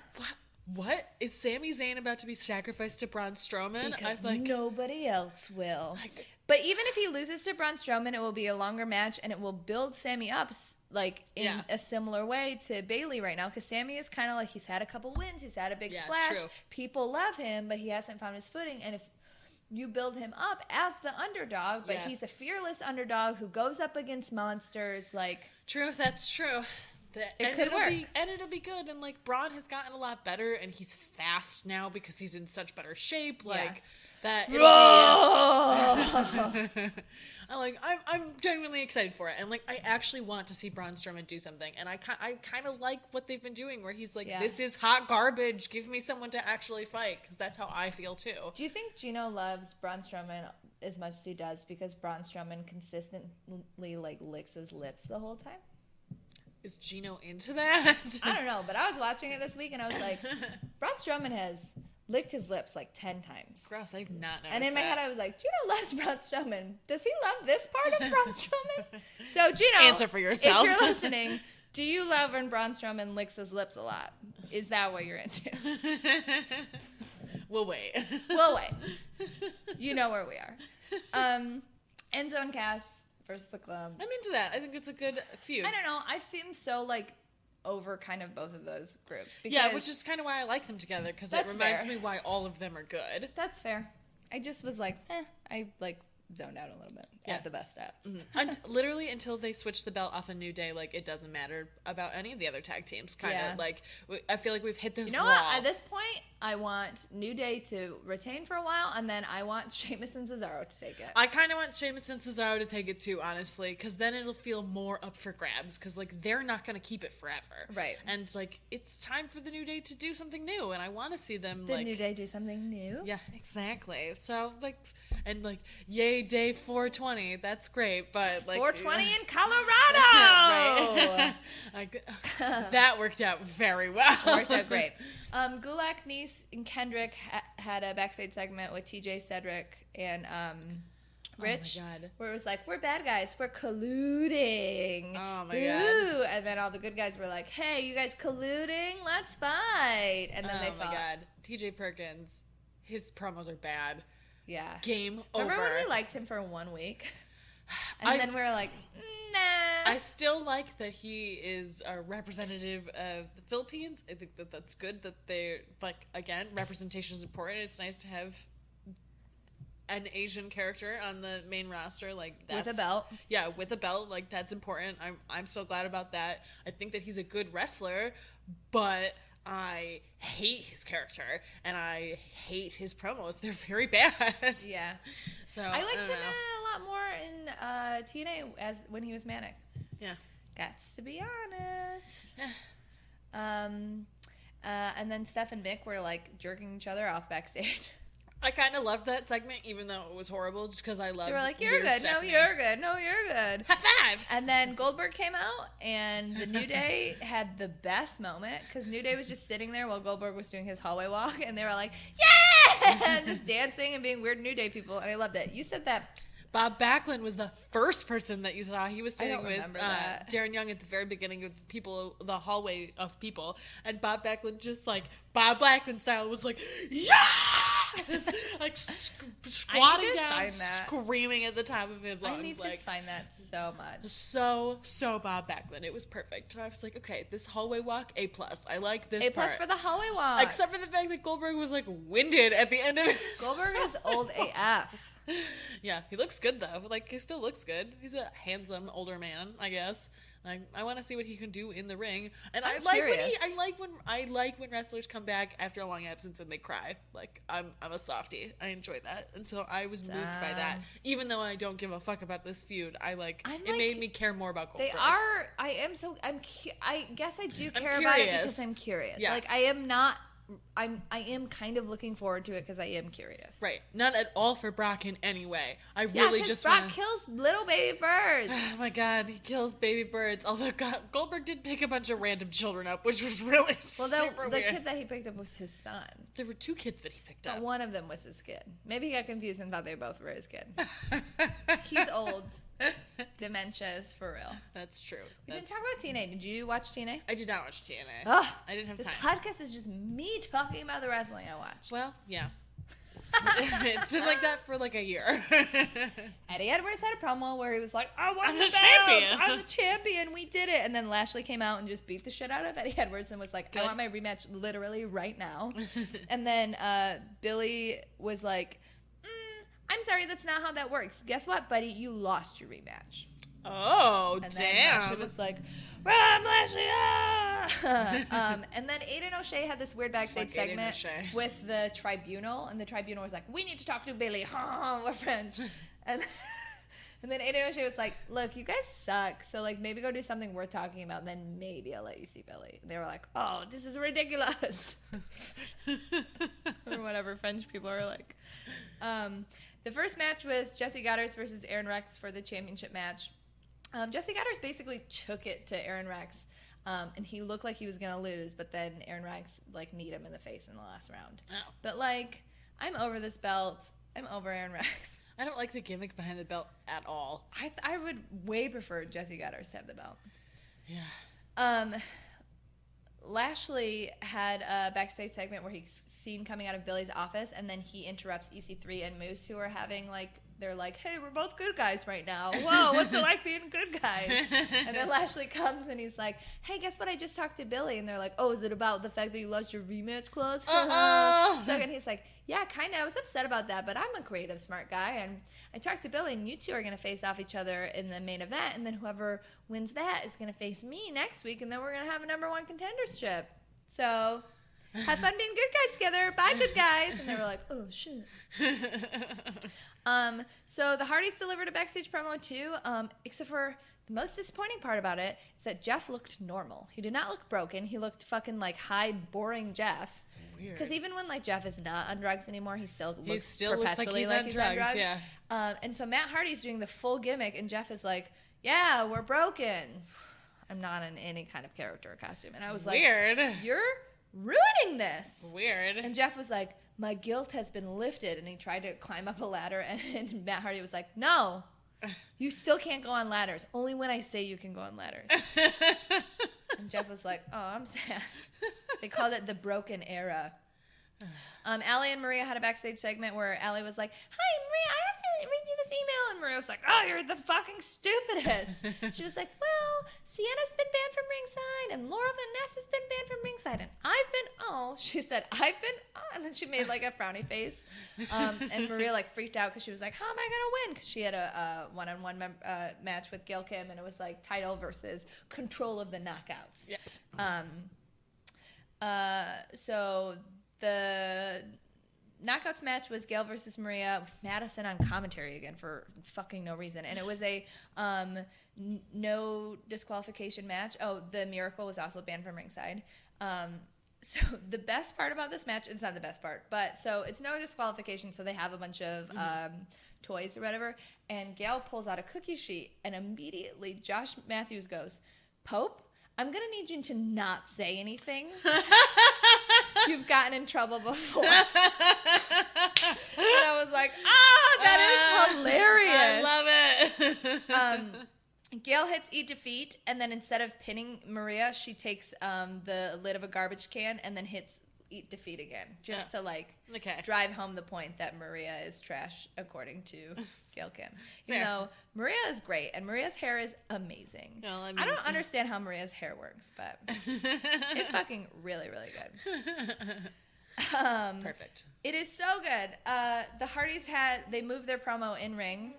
[SPEAKER 5] what? Is Sami Zayn about to be sacrificed to Braun Strowman?
[SPEAKER 3] Because
[SPEAKER 5] I'm like,
[SPEAKER 3] nobody else will. But even if he loses to Braun Strowman, it will be a longer match, and it will build Sami up like in a similar way to Bailey right now. Because Sami is kind of like, he's had a couple wins, he's had a big splash.
[SPEAKER 5] True.
[SPEAKER 3] People love him, but he hasn't found his footing. And if you build him up as the underdog, but he's a fearless underdog who goes up against monsters, like...
[SPEAKER 5] True, that's true. It'll be good. And like Braun has gotten a lot better, and he's fast now because he's in such better shape. Like That I'm genuinely excited for it, and like I actually want to see Braun Strowman do something, and I kind of like what they've been doing, where he's like, this is hot garbage. Give me someone to actually fight, because that's how I feel too.
[SPEAKER 3] Do you think Gino loves Braun Strowman as much as he does because Braun Strowman consistently like licks his lips the whole time?
[SPEAKER 5] Is Gino into that?
[SPEAKER 3] I don't know, but I was watching it this week and I was like, Braun Strowman has licked his lips like 10 times.
[SPEAKER 5] Gross, I've not noticed.
[SPEAKER 3] And in my head I was like, Gino loves Braun Strowman. Does he love this part of Braun Strowman? So Gino,
[SPEAKER 5] answer for yourself.
[SPEAKER 3] If you're listening, do you love when Braun Strowman licks his lips a lot? Is that what you're into?
[SPEAKER 5] We'll wait.
[SPEAKER 3] We'll wait. You know where we are. End Zone Cass versus the Club.
[SPEAKER 5] I'm into that. I think it's a good feud.
[SPEAKER 3] I don't know. I feel so like over kind of both of those groups. Because
[SPEAKER 5] Yeah, which is kind of why I like them together, because it reminds me why all of them are good.
[SPEAKER 3] That's fair. I just was like, I like zoned out a little bit at the best step.
[SPEAKER 5] Mm-hmm. Literally until they switch the belt off a New Day, like it doesn't matter about any of the other tag teams. Kind of like I feel like we've hit this.
[SPEAKER 3] You know
[SPEAKER 5] wall.
[SPEAKER 3] what? At this point, I want New Day to retain for a while, and then I want Sheamus and Cesaro to take it.
[SPEAKER 5] I kind of want Sheamus and Cesaro to take it too, honestly, because then it'll feel more up for grabs. Because like they're not going to keep it forever,
[SPEAKER 3] right?
[SPEAKER 5] And like it's time for the New Day to do something new, and I want to see them.
[SPEAKER 3] The New Day do something new.
[SPEAKER 5] Yeah, exactly. So like, and like, yay, day 420. That's great, but like
[SPEAKER 3] 420 in
[SPEAKER 5] right?
[SPEAKER 3] Colorado.
[SPEAKER 5] Like, that worked out very well.
[SPEAKER 3] Worked out great. Gulak, Nice, and Kendrick had a backstage segment with TJ, Cedric, and Rich, where it was like, we're bad guys, we're colluding.
[SPEAKER 5] Oh my god!
[SPEAKER 3] And then all the good guys were like, hey, you guys colluding? Let's fight. And then they fought. Oh my god!
[SPEAKER 5] TJ Perkins, his promos are bad.
[SPEAKER 3] Yeah.
[SPEAKER 5] Game over.
[SPEAKER 3] Remember when we liked him for 1 week? And then we were like, nah.
[SPEAKER 5] I still like that he is a representative of the Philippines. I think that that's good that they're, like, again, representation is important. It's nice to have an Asian character on the main roster. Like, that's,
[SPEAKER 3] with a belt.
[SPEAKER 5] Yeah, with a belt. Like, that's important. I'm still glad about that. I think that he's a good wrestler, but I hate his character, and I hate his promos. They're very bad.
[SPEAKER 3] Yeah.
[SPEAKER 5] So
[SPEAKER 3] I liked him a lot more in TNA as when he was manic.
[SPEAKER 5] Yeah.
[SPEAKER 3] Gots to be honest. And then Steph and Mick were like jerking each other off backstage.
[SPEAKER 5] I kind of loved that segment, even though it was horrible, just because I loved.
[SPEAKER 3] They were like, "You're good.
[SPEAKER 5] Stephanie.
[SPEAKER 3] No, you're good. No, you're good."
[SPEAKER 5] High five.
[SPEAKER 3] And then Goldberg came out, and the New Day had the best moment because New Day was just sitting there while Goldberg was doing his hallway walk, and they were like, "Yeah!" and just dancing and being weird New Day people, and I loved it. You said that.
[SPEAKER 5] Bob Backlund was the first person that you saw. He was sitting with
[SPEAKER 3] Darren
[SPEAKER 5] Young at the very beginning of the hallway of people, and Bob Backlund just like Bob Backlund style was like, yeah, like squatting down, screaming at the top of his lungs.
[SPEAKER 3] I need to find that so much.
[SPEAKER 5] So Bob Backlund. It was perfect. So I was like, okay, this hallway walk, A+. I like this
[SPEAKER 3] A+ for the hallway walk.
[SPEAKER 5] Except for the fact that Goldberg was like winded at the end of it.
[SPEAKER 3] Goldberg is old AF.
[SPEAKER 5] Yeah, he looks good though. Like, he still looks good. He's a handsome older man, I guess. Like, I want to see what he can do in the ring. And I like when wrestlers come back after a long absence and they cry. Like, I'm a softie. I enjoy that, and so I was moved by that. Even though I don't give a fuck about this feud, it made me care more about Goldberg.
[SPEAKER 3] They are. I guess I do care about it because I'm curious. Yeah. Like, I am kind of looking forward to it because I am curious.
[SPEAKER 5] Right. Not at all for Brock in any way. I really just
[SPEAKER 3] Brock kills little baby birds.
[SPEAKER 5] Oh my god, he kills baby birds. Although Goldberg did pick a bunch of random children up, which was really super weird.
[SPEAKER 3] The kid that he picked up was his son.
[SPEAKER 5] There were 2 kids that he picked up.
[SPEAKER 3] One of them was his kid. Maybe he got confused and thought they both were his kid. He's old. Dementia is for real.
[SPEAKER 5] That's true.
[SPEAKER 3] We didn't talk about TNA. Did you watch TNA?
[SPEAKER 5] I did not watch TNA.
[SPEAKER 3] Ugh,
[SPEAKER 5] I didn't have
[SPEAKER 3] this
[SPEAKER 5] time.
[SPEAKER 3] This podcast is just me talking about the wrestling I watched.
[SPEAKER 5] Well, yeah. It's been like that for like a year.
[SPEAKER 3] Eddie Edwards had a promo where he was like, I won
[SPEAKER 5] I'm
[SPEAKER 3] the
[SPEAKER 5] champion.
[SPEAKER 3] I'm the champion. We did it. And then Lashley came out and just beat the shit out of Eddie Edwards and was like, I want my rematch literally right now. And then Billy was like, I'm sorry, that's not how that works. Guess what, buddy? You lost your rematch.
[SPEAKER 5] Oh,
[SPEAKER 3] and
[SPEAKER 5] damn.
[SPEAKER 3] Then Lashley was like, Rob Lashley, and then Aiden O'Shea had this weird backstage
[SPEAKER 5] Fuck Aiden
[SPEAKER 3] segment
[SPEAKER 5] O'Shea.
[SPEAKER 3] with the Tribunal, and the Tribunal was like, we need to talk to Billy. We're friends. And then Aiden O'Shea was like, look, you guys suck, so like maybe go do something worth talking about, and then maybe I'll let you see Billy. And they were like, oh, this is ridiculous. Or whatever French people are like. The first match was Jesse Goddard versus Aaron Rex for the championship match. Jesse Goddard basically took it to Aaron Rex, and he looked like he was gonna lose, but then Aaron Rex like kneed him in the face in the last round.
[SPEAKER 5] Oh.
[SPEAKER 3] But like, I'm over this belt. I'm over Aaron Rex.
[SPEAKER 5] I don't like the gimmick behind the belt at all.
[SPEAKER 3] I would way prefer Jesse Goddard to have the belt.
[SPEAKER 5] Yeah.
[SPEAKER 3] Lashley had a backstage segment where he's seen coming out of Billy's office, and then he interrupts EC3 and Moose, who are having like, they're like, hey, we're both good guys right now. Whoa, what's it like being good guys? And then Lashley comes and he's like, hey, guess what? I just talked to Billy. And they're like, oh, is it about the fact that you lost your rematch clause? So again, he's like, yeah, kind of. I was upset about that, but I'm a creative, smart guy. And I talked to Billy, and you two are going to face off each other in the main event. And then whoever wins that is going to face me next week. And then we're going to have a #1 contendership. So have fun being good guys together. Bye, good guys. And they were like, oh, shit. So the Hardys delivered a backstage promo too, except for the most disappointing part about it is that Jeff looked normal. He did not look broken. He looked fucking like high, boring Jeff.
[SPEAKER 5] Weird.
[SPEAKER 3] Because even when like Jeff is not on drugs anymore, he still looks
[SPEAKER 5] looks like
[SPEAKER 3] perpetually
[SPEAKER 5] he's
[SPEAKER 3] like
[SPEAKER 5] on
[SPEAKER 3] he's
[SPEAKER 5] drugs,
[SPEAKER 3] on drugs.
[SPEAKER 5] yeah.
[SPEAKER 3] And so Matt Hardy's doing the full gimmick, and Jeff is like, yeah, we're broken. I'm not in any kind of character or costume. And I was like,
[SPEAKER 5] Weird.
[SPEAKER 3] you're ruining this.
[SPEAKER 5] Weird.
[SPEAKER 3] And Jeff was like, my guilt has been lifted. And he tried to climb up a ladder. And Matt Hardy was like, no, you still can't go on ladders. Only when I say you can go on ladders. And Jeff was like, oh, I'm sad. They called it the broken era. Allie and Maria had a backstage segment where Allie was like, hi, Maria, I have to read you this email. And Maria was like, oh, you're the fucking stupidest. She was like, well, Sienna's been banned from ringside, and Laura Van Ness has been banned from ringside, and I've been, she said, I've been, and then she made like a frowny face. And Maria like freaked out because she was like, how am I going to win? Because she had a one-on-one match with Gail Kim, and it was like title versus control of the knockouts.
[SPEAKER 5] Yes.
[SPEAKER 3] So the knockouts match was Gail versus Maria with Madison on commentary again for fucking no reason. And it was a no disqualification match. Oh, the Miracle was also banned from ringside. So the best part about this match, it's not the best part, but so it's no disqualification. So they have a bunch of toys or whatever. And Gail pulls out a cookie sheet, and immediately Josh Matthews goes, Pope, I'm going to need you to not say anything. You've gotten in trouble before. And I was like, that is hilarious.
[SPEAKER 5] I love it.
[SPEAKER 3] Gail hits Eat Defeat, and then instead of pinning Maria, she takes the lid of a garbage can and then hits Eat Defeat again, just to like drive home the point that Maria is trash, according to Gail Kim. Even though Maria is great, and Maria's hair is amazing. Well, I don't understand how Maria's hair works, but it's fucking really, really good.
[SPEAKER 5] Perfect.
[SPEAKER 3] It is so good. The Hardys they moved their promo in ring,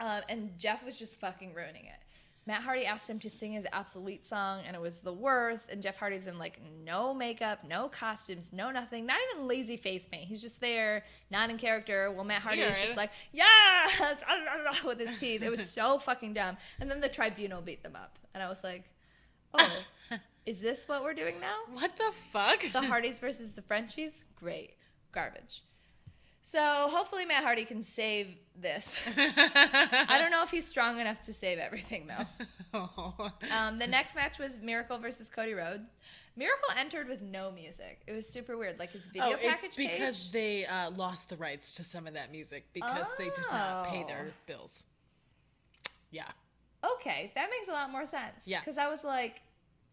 [SPEAKER 3] and Jeff was just fucking ruining it. Matt Hardy asked him to sing his obsolete song, and it was the worst. And Jeff Hardy's in like no makeup, no costumes, no nothing, not even lazy face paint. He's just there, not in character. Well, Matt Hardy is just like, yes, with his teeth. It was so fucking dumb. And then the Tribunal beat them up, and I was like, oh, is this what we're doing now?
[SPEAKER 5] What the fuck?
[SPEAKER 3] The Hardys versus the Frenchies? Great. Garbage. So hopefully Matt Hardy can save this. I don't know if he's strong enough to save everything, though. The next match was Miracle versus Cody Rhodes. Miracle entered with no music. It was super weird. Like his video package
[SPEAKER 5] it's because they lost the rights to some of that music because they did not pay their bills. Yeah.
[SPEAKER 3] Okay, that makes a lot more sense.
[SPEAKER 5] Yeah.
[SPEAKER 3] Because I was like,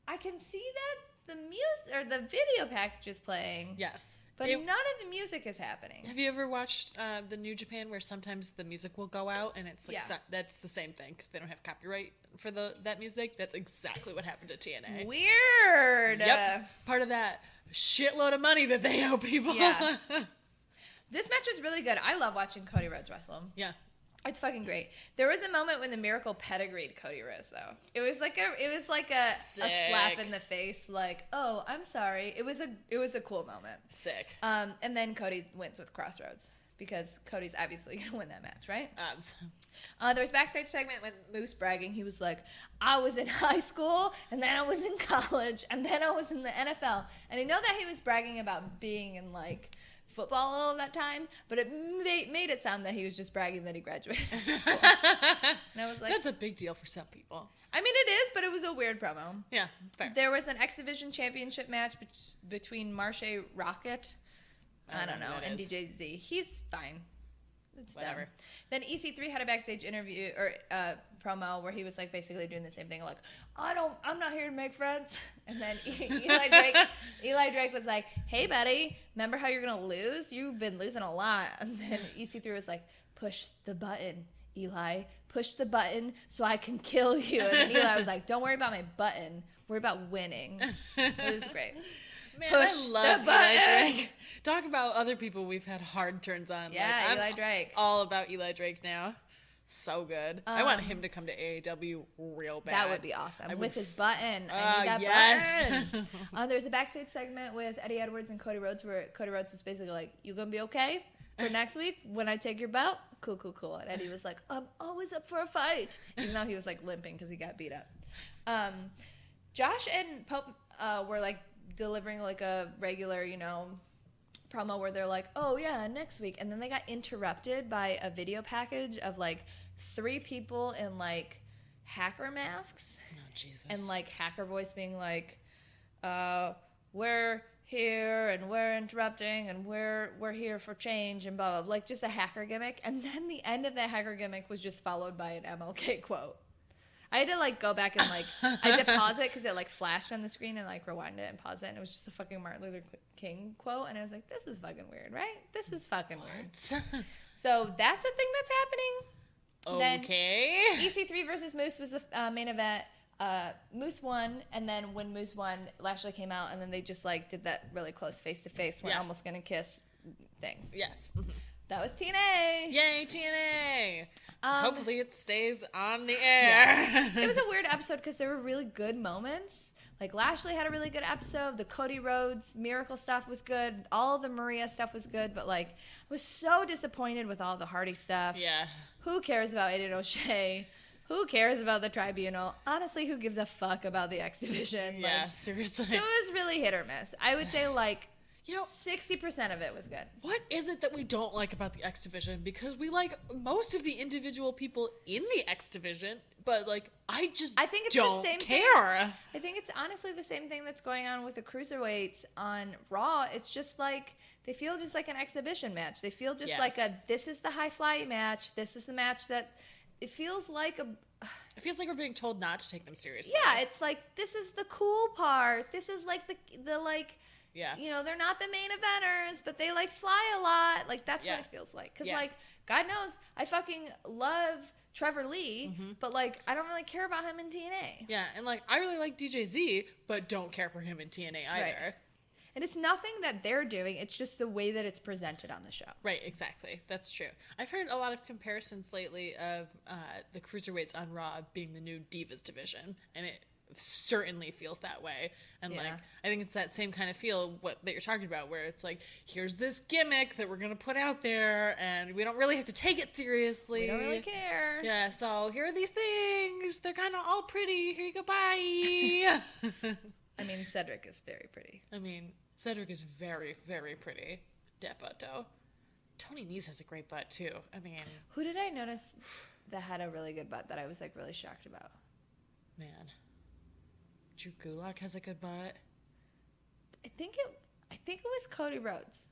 [SPEAKER 3] I can see that the music or the video package is playing.
[SPEAKER 5] Yes.
[SPEAKER 3] But none of the music is happening.
[SPEAKER 5] Have you ever watched the New Japan where sometimes the music will go out and it's like that's the same thing because they don't have copyright for that music? That's exactly what happened to TNA.
[SPEAKER 3] Weird.
[SPEAKER 5] Yep. Part of that shitload of money that they owe people.
[SPEAKER 3] Yeah. This match was really good. I love watching Cody Rhodes wrestle.
[SPEAKER 5] Yeah.
[SPEAKER 3] It's fucking great. There was a moment when the Miracle pedigreed Cody Rhodes, though. It was like a slap in the face, like, oh, I'm sorry. It was a cool moment.
[SPEAKER 5] Sick.
[SPEAKER 3] And then Cody wins with Crossroads because Cody's obviously gonna win that match, right? There was a backstage segment with Moose bragging. He was like, I was in high school, and then I was in college, and then I was in the NFL. And I know that he was bragging about being in like football all of that time, but it made it sound that he was just bragging that he graduated from school. And I was like,
[SPEAKER 5] that's a big deal for some people.
[SPEAKER 3] I mean, it is, but it was a weird promo.
[SPEAKER 5] Yeah, fair.
[SPEAKER 3] There was an X Division Championship match between Marshe Rocket, I don't know, and DJZ. He's fine. It's
[SPEAKER 5] whatever.
[SPEAKER 3] Dumb. Then EC3 had a backstage interview or promo where he was like basically doing the same thing, like, I'm not here to make friends. And then Eli Drake was like, hey buddy, remember how you're gonna lose? You've been losing a lot. And then EC3 was like, push the button, Eli, push the button so I can kill you. And then Eli was like, don't worry about my button, worry about winning. It was great.
[SPEAKER 5] Man,
[SPEAKER 3] push
[SPEAKER 5] I love
[SPEAKER 3] the
[SPEAKER 5] Eli
[SPEAKER 3] button.
[SPEAKER 5] Drake. Talk about other people we've had hard turns on.
[SPEAKER 3] Yeah,
[SPEAKER 5] like,
[SPEAKER 3] Eli Drake.
[SPEAKER 5] All about Eli Drake now. So good. I want him to come to AEW real bad.
[SPEAKER 3] That would be awesome. With his button.
[SPEAKER 5] Yes.
[SPEAKER 3] Button. There was a backstage segment with Eddie Edwards and Cody Rhodes where Cody Rhodes was basically like, you gonna be okay for next week when I take your belt? Cool. And Eddie was like, I'm always up for a fight. Even though he was like limping because he got beat up. Josh and Pope were like delivering like a regular, promo where they're like, oh yeah, next week. And then they got interrupted by a video package of like 3 people in like hacker masks.
[SPEAKER 5] Oh, Jesus.
[SPEAKER 3] And like hacker voice being like, we're here and we're interrupting and we're here for change and blah, blah, like just a hacker gimmick. And then the end of that hacker gimmick was just followed by an MLK quote. I had to like go back and like I had to pause it because it like flashed on the screen and like rewind it and pause it, and it was just a fucking Martin Luther King quote, and I was like, this is fucking weird, right? This is fucking weird. So that's a thing that's happening.
[SPEAKER 5] Okay.
[SPEAKER 3] Then EC3 versus Moose was the main event. Moose won, and then when Moose won, Lashley came out, and then they just like did that really close face to face, we're almost gonna kiss thing.
[SPEAKER 5] Yes.
[SPEAKER 3] That was TNA.
[SPEAKER 5] Yay, TNA. Hopefully it stays on the air.
[SPEAKER 3] Yeah. It was a weird episode because there were really good moments. Like Lashley had a really good episode. The Cody Rhodes Miracle stuff was good. All the Maria stuff was good. But like, I was so disappointed with all the Hardy stuff.
[SPEAKER 5] Yeah.
[SPEAKER 3] Who cares about Aiden O'Shea? Who cares about the Tribunal? Honestly, who gives a fuck about the X Division?
[SPEAKER 5] Yeah,
[SPEAKER 3] like,
[SPEAKER 5] seriously.
[SPEAKER 3] So it was really hit or miss. I would say like 60% of it was good.
[SPEAKER 5] What is it that we don't like about the X Division? Because we like most of the individual people in the X Division, but like I think it's
[SPEAKER 3] the same
[SPEAKER 5] care.
[SPEAKER 3] Thing. I think it's honestly the same thing that's going on with the cruiserweights on Raw. It's just like they feel just like an exhibition match. They feel just like this is the high fly match. This is the match that it feels like
[SPEAKER 5] It feels like we're being told not to take them seriously.
[SPEAKER 3] Yeah, it's like this is the cool part. This is like the like.
[SPEAKER 5] Yeah.
[SPEAKER 3] They're not the main eventers, but they like fly a lot. Like that's what it feels like. Because like God knows, I fucking love Trevor Lee, but like I don't really care about him in TNA.
[SPEAKER 5] Yeah, and like I really like DJZ, but don't care for him in TNA either.
[SPEAKER 3] Right. And it's nothing that they're doing. It's just the way that it's presented on the show.
[SPEAKER 5] Right, exactly. That's true. I've heard a lot of comparisons lately of the cruiserweights on Raw being the new Divas division, and it certainly feels that way. And like I think it's that same kind of feel that you're talking about, where it's like, here's this gimmick that we're gonna put out there, and we don't really have to take it seriously.
[SPEAKER 3] We don't really care.
[SPEAKER 5] Yeah, so here are these things. They're kind of all pretty. Here you go. Bye.
[SPEAKER 3] I mean, Cedric is very pretty.
[SPEAKER 5] Cedric is very, very pretty. That butt, though. Tony Nese has a great butt, too.
[SPEAKER 3] Who did I notice that had a really good butt that I was, like, really shocked about?
[SPEAKER 5] Man. Drew Gulak has a good butt.
[SPEAKER 3] I think it was Cody Rhodes.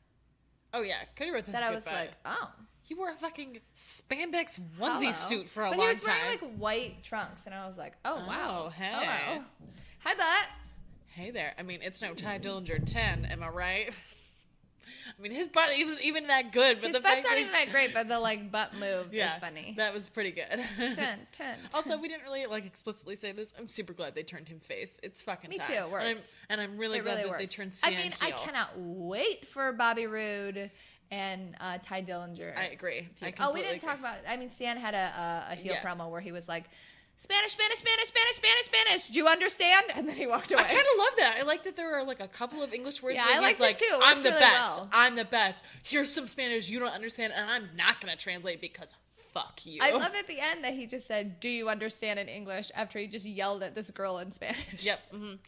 [SPEAKER 5] Oh, yeah. Cody Rhodes has a good butt.
[SPEAKER 3] That I was like, oh.
[SPEAKER 5] He wore a fucking spandex onesie suit for a long time.
[SPEAKER 3] But he was wearing, like, white trunks, and I was like, oh, wow.
[SPEAKER 5] Oh, hey.
[SPEAKER 3] Hello. Hi, butt.
[SPEAKER 5] Hey there. It's no Ty Dillinger 10, am I right? His butt isn't even that good. But
[SPEAKER 3] his butt's not even that great, but the, like, butt move is funny.
[SPEAKER 5] That was pretty good.
[SPEAKER 3] 10.
[SPEAKER 5] Also, we didn't really, like, explicitly say this. I'm super glad they turned him face. It's fucking
[SPEAKER 3] Me
[SPEAKER 5] time.
[SPEAKER 3] too, it works.
[SPEAKER 5] And I'm really glad that they turned Cyan heel.
[SPEAKER 3] I cannot wait for Bobby Roode and Ty Dillinger.
[SPEAKER 5] I agree.
[SPEAKER 3] We didn't talk about. I mean, Stan had a heel
[SPEAKER 5] Yeah.
[SPEAKER 3] promo where he was like, Spanish, Spanish, Spanish, Spanish, Spanish, Spanish. Do you understand? And then he walked away.
[SPEAKER 5] I kind of love that. I like that there are like a couple of English words.
[SPEAKER 3] Yeah,
[SPEAKER 5] where
[SPEAKER 3] I
[SPEAKER 5] he's
[SPEAKER 3] liked it
[SPEAKER 5] like,
[SPEAKER 3] too. It
[SPEAKER 5] I'm
[SPEAKER 3] worked
[SPEAKER 5] the
[SPEAKER 3] really
[SPEAKER 5] best.
[SPEAKER 3] well.
[SPEAKER 5] I'm the best. Here's some Spanish you don't understand, and I'm not gonna translate because fuck you.
[SPEAKER 3] I love at the end that he just said, "Do you understand?" in English after he just yelled at this girl in Spanish.
[SPEAKER 5] Yep,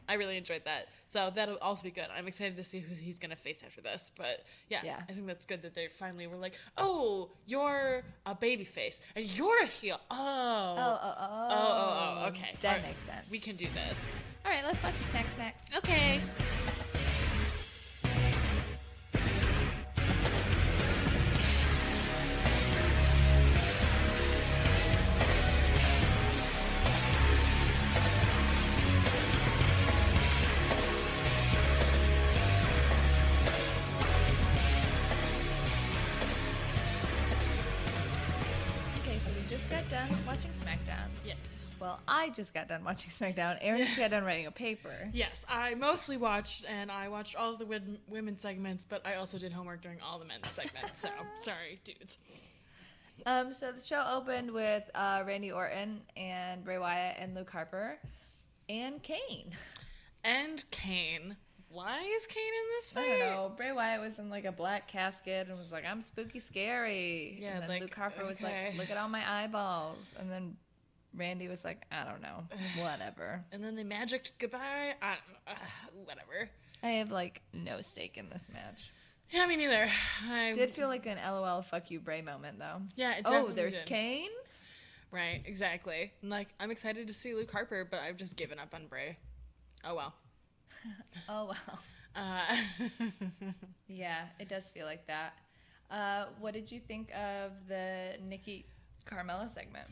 [SPEAKER 5] I really enjoyed that. So that'll also be good. I'm excited to see who he's gonna face after this. But yeah, I think that's good that they finally were like, "Oh, you're a baby face, and you're a heel." Oh. Okay,
[SPEAKER 3] That
[SPEAKER 5] all right.
[SPEAKER 3] makes sense.
[SPEAKER 5] We can do this.
[SPEAKER 3] All right, let's watch Smacks.
[SPEAKER 5] Okay.
[SPEAKER 3] Okay, so we just got done watching Smackdown.
[SPEAKER 5] Yes.
[SPEAKER 3] Well, I just got done watching Smackdown. Aaron just got done writing a paper.
[SPEAKER 5] Yes, I mostly watched, and I watched all of the women's segments, but I also did homework during all the men's segments, so sorry, dudes.
[SPEAKER 3] So the show opened with Randy Orton and Bray Wyatt and Luke Harper and Kane.
[SPEAKER 5] And Kane. Why is Kane in this
[SPEAKER 3] I
[SPEAKER 5] fight?
[SPEAKER 3] don't know. Bray Wyatt was in like a black casket and was like, "I'm spooky scary."
[SPEAKER 5] Yeah,
[SPEAKER 3] and then
[SPEAKER 5] like,
[SPEAKER 3] Luke Harper was
[SPEAKER 5] okay.
[SPEAKER 3] like, "Look at all my eyeballs." And then Randy was like, "I don't know, whatever."
[SPEAKER 5] And then they magicked goodbye. Whatever.
[SPEAKER 3] I have like no stake in this match.
[SPEAKER 5] Yeah, me neither. I
[SPEAKER 3] Did feel like an LOL fuck you Bray moment though.
[SPEAKER 5] Yeah, it
[SPEAKER 3] Oh,
[SPEAKER 5] definitely
[SPEAKER 3] there's
[SPEAKER 5] did.
[SPEAKER 3] Kane.
[SPEAKER 5] Right, exactly. And, like, I'm excited to see Luke Harper, but I've just given up on Bray. Oh well.
[SPEAKER 3] Oh wow. Yeah, it does feel like that. What did you think of the Nikki Carmella segment?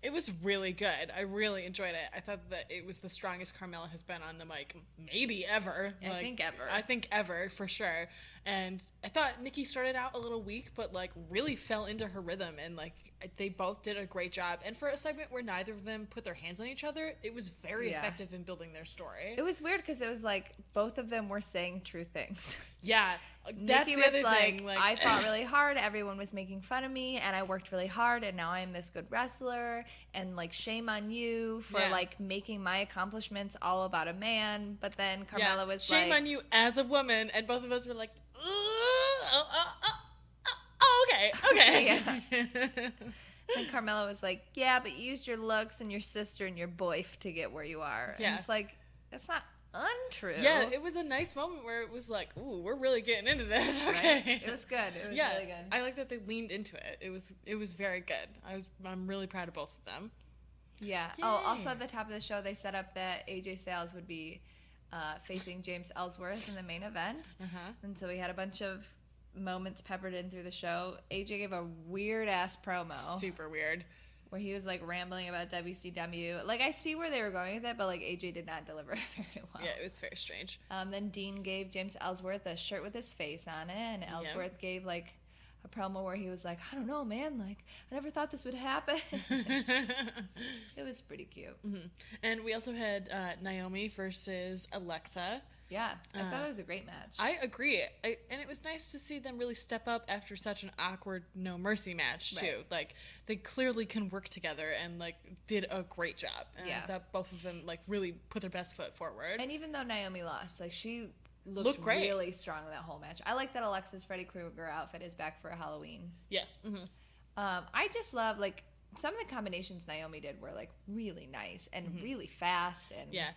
[SPEAKER 5] It was really good. I really enjoyed it. I thought that it was the strongest Carmella has been on the mic, maybe ever.
[SPEAKER 3] I think ever.
[SPEAKER 5] I think ever, for sure. And I thought Nikki started out a little weak, but, like, really fell into her rhythm. And, like, they both did a great job. And for a segment where neither of them put their hands on each other, it was very effective in building their story.
[SPEAKER 3] It was weird because it was like both of them were saying true things.
[SPEAKER 5] Yeah. That's
[SPEAKER 3] Nikki
[SPEAKER 5] the
[SPEAKER 3] was
[SPEAKER 5] other
[SPEAKER 3] like,
[SPEAKER 5] thing. Like,
[SPEAKER 3] I fought really hard, everyone was making fun of me, and I worked really hard, and now I'm this good wrestler, and like shame on you for like making my accomplishments all about a man. But then Carmella was
[SPEAKER 5] shame
[SPEAKER 3] like,
[SPEAKER 5] on you as a woman, and both of us were like, okay.
[SPEAKER 3] And Carmella was like, yeah, but you used your looks and your sister and your boyf to get where you are.
[SPEAKER 5] Yeah.
[SPEAKER 3] And it's like, that's not untrue.
[SPEAKER 5] Yeah, it was a nice moment where it was like, ooh, we're really getting into this. Okay.
[SPEAKER 3] Right? It was good. It was really good.
[SPEAKER 5] I like that they leaned into it. It was very good. I'm really proud of both of them.
[SPEAKER 3] Yeah.
[SPEAKER 5] Yay.
[SPEAKER 3] Oh, also at the top of the show, they set up that AJ Styles would be facing James Ellsworth in the main event. And so we had a bunch of moments peppered in through the show. AJ gave a weird ass promo.
[SPEAKER 5] Super weird.
[SPEAKER 3] Where he was like rambling about WCW. Like, I see where they were going with it, but like AJ did not deliver it very well.
[SPEAKER 5] Yeah, it was very strange.
[SPEAKER 3] Then Dean gave James Ellsworth a shirt with his face on it, and Ellsworth gave like a promo where he was like, I don't know, man, like I never thought this would happen. It was pretty cute.
[SPEAKER 5] And we also had Naomi versus Alexa.
[SPEAKER 3] Yeah, I thought it was a great match.
[SPEAKER 5] I agree. And it was nice to see them really step up after such an awkward No Mercy match, too.
[SPEAKER 3] Right.
[SPEAKER 5] Like, they clearly can work together and, like, did a great job. And I thought both of them, like, really put their best foot forward.
[SPEAKER 3] And even though Naomi lost, like, she
[SPEAKER 5] Looked great.
[SPEAKER 3] really strong in that whole match. I like that Alexa's Freddy Krueger outfit is back for Halloween.
[SPEAKER 5] Yeah.
[SPEAKER 3] I just love, like, some of the combinations Naomi did were, like, really nice and really fast. And
[SPEAKER 5] Yeah.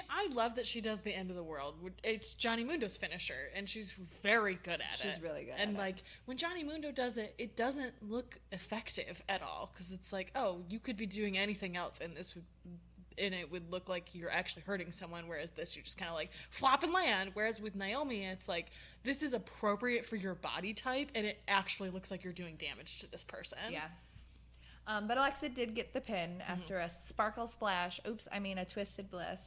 [SPEAKER 5] I love that she does the end of the world. It's Johnny Mundo's finisher, and she's very good at it.
[SPEAKER 3] She's really good
[SPEAKER 5] and
[SPEAKER 3] at it.
[SPEAKER 5] like when Johnny Mundo does it, it doesn't look effective at all because it's like, oh, you could be doing anything else, and it would look like you're actually hurting someone. Whereas this, you're just kind of like flop and land. Whereas with Naomi, it's like this is appropriate for your body type, and it actually looks like you're doing damage to this person.
[SPEAKER 3] Yeah. But Alexa did get the pin after a sparkle splash. A twisted bliss.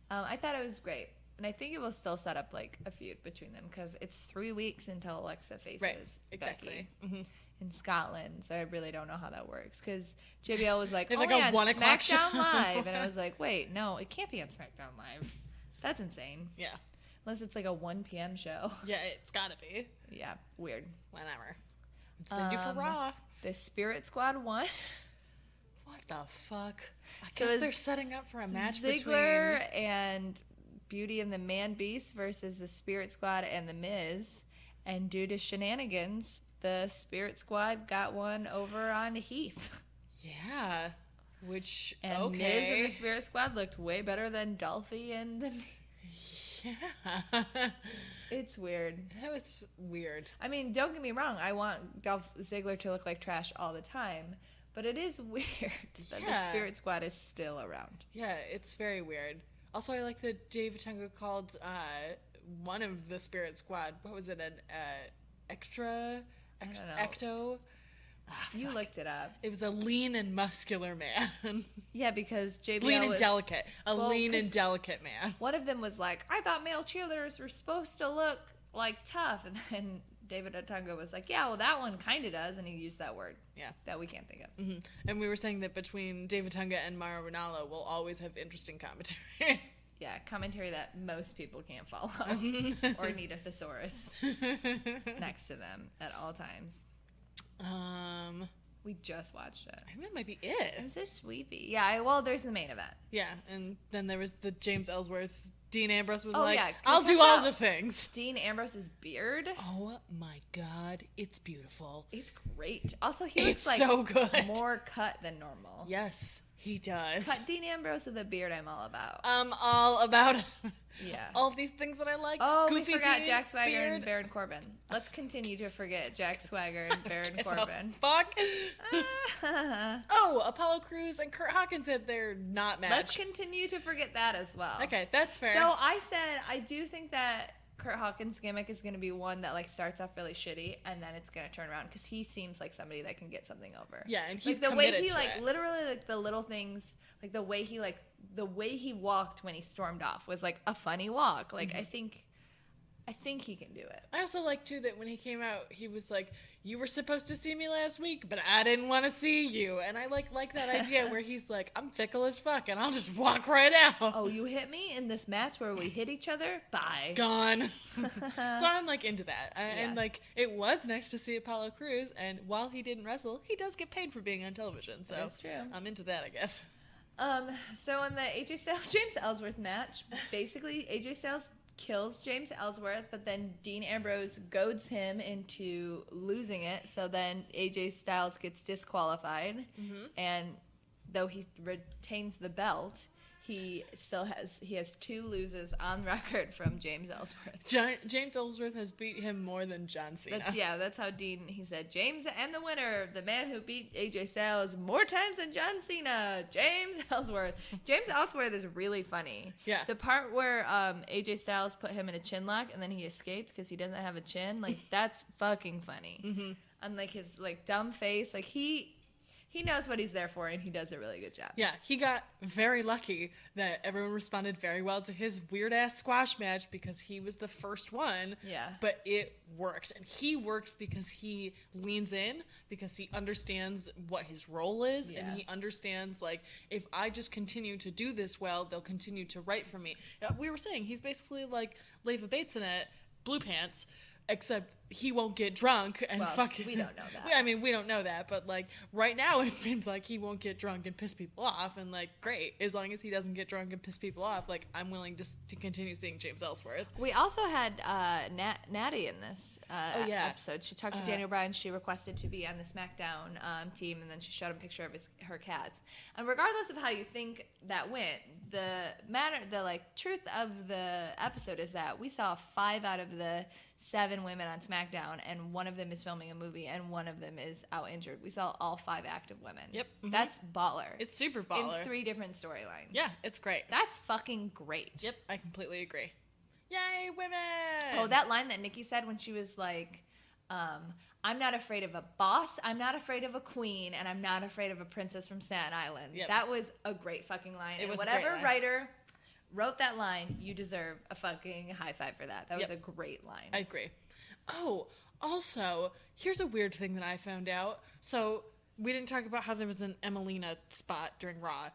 [SPEAKER 3] I thought it was great. And I think it will still set up like a feud between them because it's 3 weeks until Alexa faces
[SPEAKER 5] exactly.
[SPEAKER 3] Becky in Scotland. So I really don't know how that works because JBL was like,
[SPEAKER 5] They have,
[SPEAKER 3] only
[SPEAKER 5] like, a
[SPEAKER 3] on
[SPEAKER 5] 1 o'clock
[SPEAKER 3] SmackDown
[SPEAKER 5] show.
[SPEAKER 3] Live. And I was like, wait, no, it can't be on SmackDown Live. That's insane.
[SPEAKER 5] Yeah.
[SPEAKER 3] Unless it's like a 1 p.m. show.
[SPEAKER 5] Yeah, it's gotta be.
[SPEAKER 3] Yeah, weird.
[SPEAKER 5] Whatever. What's they do for Raw?
[SPEAKER 3] The Spirit Squad won.
[SPEAKER 5] What the fuck? I
[SPEAKER 3] So
[SPEAKER 5] guess
[SPEAKER 3] is
[SPEAKER 5] they're setting up for a match
[SPEAKER 3] Ziggler and Beauty and the Man Beast versus the Spirit Squad and the Miz. And due to shenanigans, the Spirit Squad got one over on Heath.
[SPEAKER 5] Yeah. Which,
[SPEAKER 3] And
[SPEAKER 5] okay.
[SPEAKER 3] Miz and the Spirit Squad looked way better than Dolphy and the...
[SPEAKER 5] Yeah.
[SPEAKER 3] It's weird.
[SPEAKER 5] That was weird.
[SPEAKER 3] I mean, don't get me wrong. I want Dolph Ziggler to look like trash all the time. But it is weird that the Spirit Squad is still around.
[SPEAKER 5] Yeah, it's very weird. Also, I like that Dave Atunga called one of the Spirit Squad, what was it, an extra?
[SPEAKER 3] I don't know.
[SPEAKER 5] Ecto?
[SPEAKER 3] You looked it up.
[SPEAKER 5] It was a lean and muscular man.
[SPEAKER 3] Yeah, because JBL
[SPEAKER 5] Lean and
[SPEAKER 3] was...
[SPEAKER 5] delicate. Lean
[SPEAKER 3] 'cause
[SPEAKER 5] and delicate man.
[SPEAKER 3] One of them was like, I thought male cheerleaders were supposed to look like tough. And then David Otunga was like, yeah, well, that one kind of does. And he used that word.
[SPEAKER 5] Yeah.
[SPEAKER 3] That we can't think of.
[SPEAKER 5] Mm-hmm. And we were saying that between David Tunga and Mauro Ranallo, we'll always have interesting commentary.
[SPEAKER 3] Yeah, commentary that most people can't follow. Or need a thesaurus next to them at all times. We just watched it.
[SPEAKER 5] I think that might be it.
[SPEAKER 3] I'm so sleepy. Yeah, well, there's the main event.
[SPEAKER 5] Yeah, and then there was the James Ellsworth. Dean Ambrose was
[SPEAKER 3] Oh,
[SPEAKER 5] like,
[SPEAKER 3] yeah. Can we
[SPEAKER 5] I'll
[SPEAKER 3] talk
[SPEAKER 5] do all
[SPEAKER 3] about
[SPEAKER 5] the things.
[SPEAKER 3] Dean Ambrose's beard.
[SPEAKER 5] Oh my god, it's beautiful.
[SPEAKER 3] It's great. Also, he
[SPEAKER 5] It's
[SPEAKER 3] looks like
[SPEAKER 5] so good.
[SPEAKER 3] more cut than normal.
[SPEAKER 5] Yes, he does.
[SPEAKER 3] Cut Dean Ambrose with a beard, I'm all about.
[SPEAKER 5] I'm all about it.
[SPEAKER 3] Yeah.
[SPEAKER 5] All these things that I like.
[SPEAKER 3] Oh,
[SPEAKER 5] Goofy
[SPEAKER 3] we forgot
[SPEAKER 5] Dean,
[SPEAKER 3] Jack Swagger
[SPEAKER 5] beard.
[SPEAKER 3] and Baron Corbin. Let's continue to forget Jack Swagger and Baron Corbin.
[SPEAKER 5] Fuck. Oh, Apollo Crews and Kurt Hawkins had their not match.
[SPEAKER 3] Let's continue to forget that as well.
[SPEAKER 5] Okay, that's fair.
[SPEAKER 3] Though I said I do think that Kurt Hawkins' gimmick is going to be one that like starts off really shitty and then it's going to turn around because he seems like somebody that can get something over.
[SPEAKER 5] Yeah, and he's
[SPEAKER 3] like the way
[SPEAKER 5] committed
[SPEAKER 3] he
[SPEAKER 5] to
[SPEAKER 3] like
[SPEAKER 5] it.
[SPEAKER 3] literally like the little things, like the way he walked when he stormed off was like a funny walk. Like I think he can do it.
[SPEAKER 5] I also like too that when he came out, he was like, "You were supposed to see me last week, but I didn't want to see you." And I like that idea where he's like, "I'm fickle as fuck, and I'll just walk right out."
[SPEAKER 3] Oh, you hit me in this match where we hit each other? Bye.
[SPEAKER 5] Gone. So I'm like into that, and like it was nice to see Apollo Crews. And while he didn't wrestle, he does get paid for being on television. So
[SPEAKER 3] That's true.
[SPEAKER 5] I'm into that, I guess.
[SPEAKER 3] So in the AJ Styles James Ellsworth match, basically AJ Styles kills James Ellsworth, but then Dean Ambrose goads him into losing it. So then AJ Styles gets disqualified, and though he retains the belt, he has 2 loses on record from James Ellsworth.
[SPEAKER 5] James Ellsworth has beat him more than John Cena.
[SPEAKER 3] That's how he said, James and the winner, the man who beat AJ Styles more times than John Cena, James Ellsworth. James Ellsworth is really funny.
[SPEAKER 5] Yeah.
[SPEAKER 3] The part where AJ Styles put him in a chin lock and then he escaped because he doesn't have a chin, like that's fucking funny. Mm-hmm. And like his like dumb face, like he knows what he's there for, and he does a really good job.
[SPEAKER 5] Yeah, he got very lucky that everyone responded very well to his weird-ass squash match because he was the first one.
[SPEAKER 3] Yeah.
[SPEAKER 5] But it worked. And he works because he leans in, because he understands what his role is,
[SPEAKER 3] Yeah.
[SPEAKER 5] and he understands, like, if I just continue to do this well, they'll continue to write for me. We were saying, he's basically like Leva Bates in it, Blue Pants, except he won't get drunk and
[SPEAKER 3] Well,
[SPEAKER 5] fucking...
[SPEAKER 3] we don't know that.
[SPEAKER 5] I mean, we don't know that, but, like, right now it seems like he won't get drunk and piss people off, and, like, great. As long as he doesn't get drunk and piss people off, like, I'm willing to continue seeing James Ellsworth.
[SPEAKER 3] We also had Natty in this episode. She talked to Daniel Bryan. She requested to be on the Smackdown team, and then she showed him a picture of her cats. And regardless of how you think that went, the truth of the episode is that we saw 5 out of the 7 women on SmackDown, and one of them is filming a movie, and one of them is out injured. We saw all 5 active women.
[SPEAKER 5] Yep. Mm-hmm.
[SPEAKER 3] That's baller.
[SPEAKER 5] It's super baller.
[SPEAKER 3] In 3 different storylines.
[SPEAKER 5] Yeah, it's great.
[SPEAKER 3] That's fucking great.
[SPEAKER 5] Yep, I completely agree. Yay, women!
[SPEAKER 3] Oh, that line that Nikki said when she was like, I'm not afraid of a boss, I'm not afraid of a queen, and I'm not afraid of a princess from Staten Island.
[SPEAKER 5] Yep.
[SPEAKER 3] That was a great fucking line.
[SPEAKER 5] It
[SPEAKER 3] and
[SPEAKER 5] was a
[SPEAKER 3] whatever
[SPEAKER 5] great line.
[SPEAKER 3] writer wrote that line, you deserve a fucking high five for that. That was
[SPEAKER 5] Yep.
[SPEAKER 3] a great line.
[SPEAKER 5] I agree. Oh, also, here's a weird thing that I found out. So, we didn't talk about how there was an Emelina spot during Raw.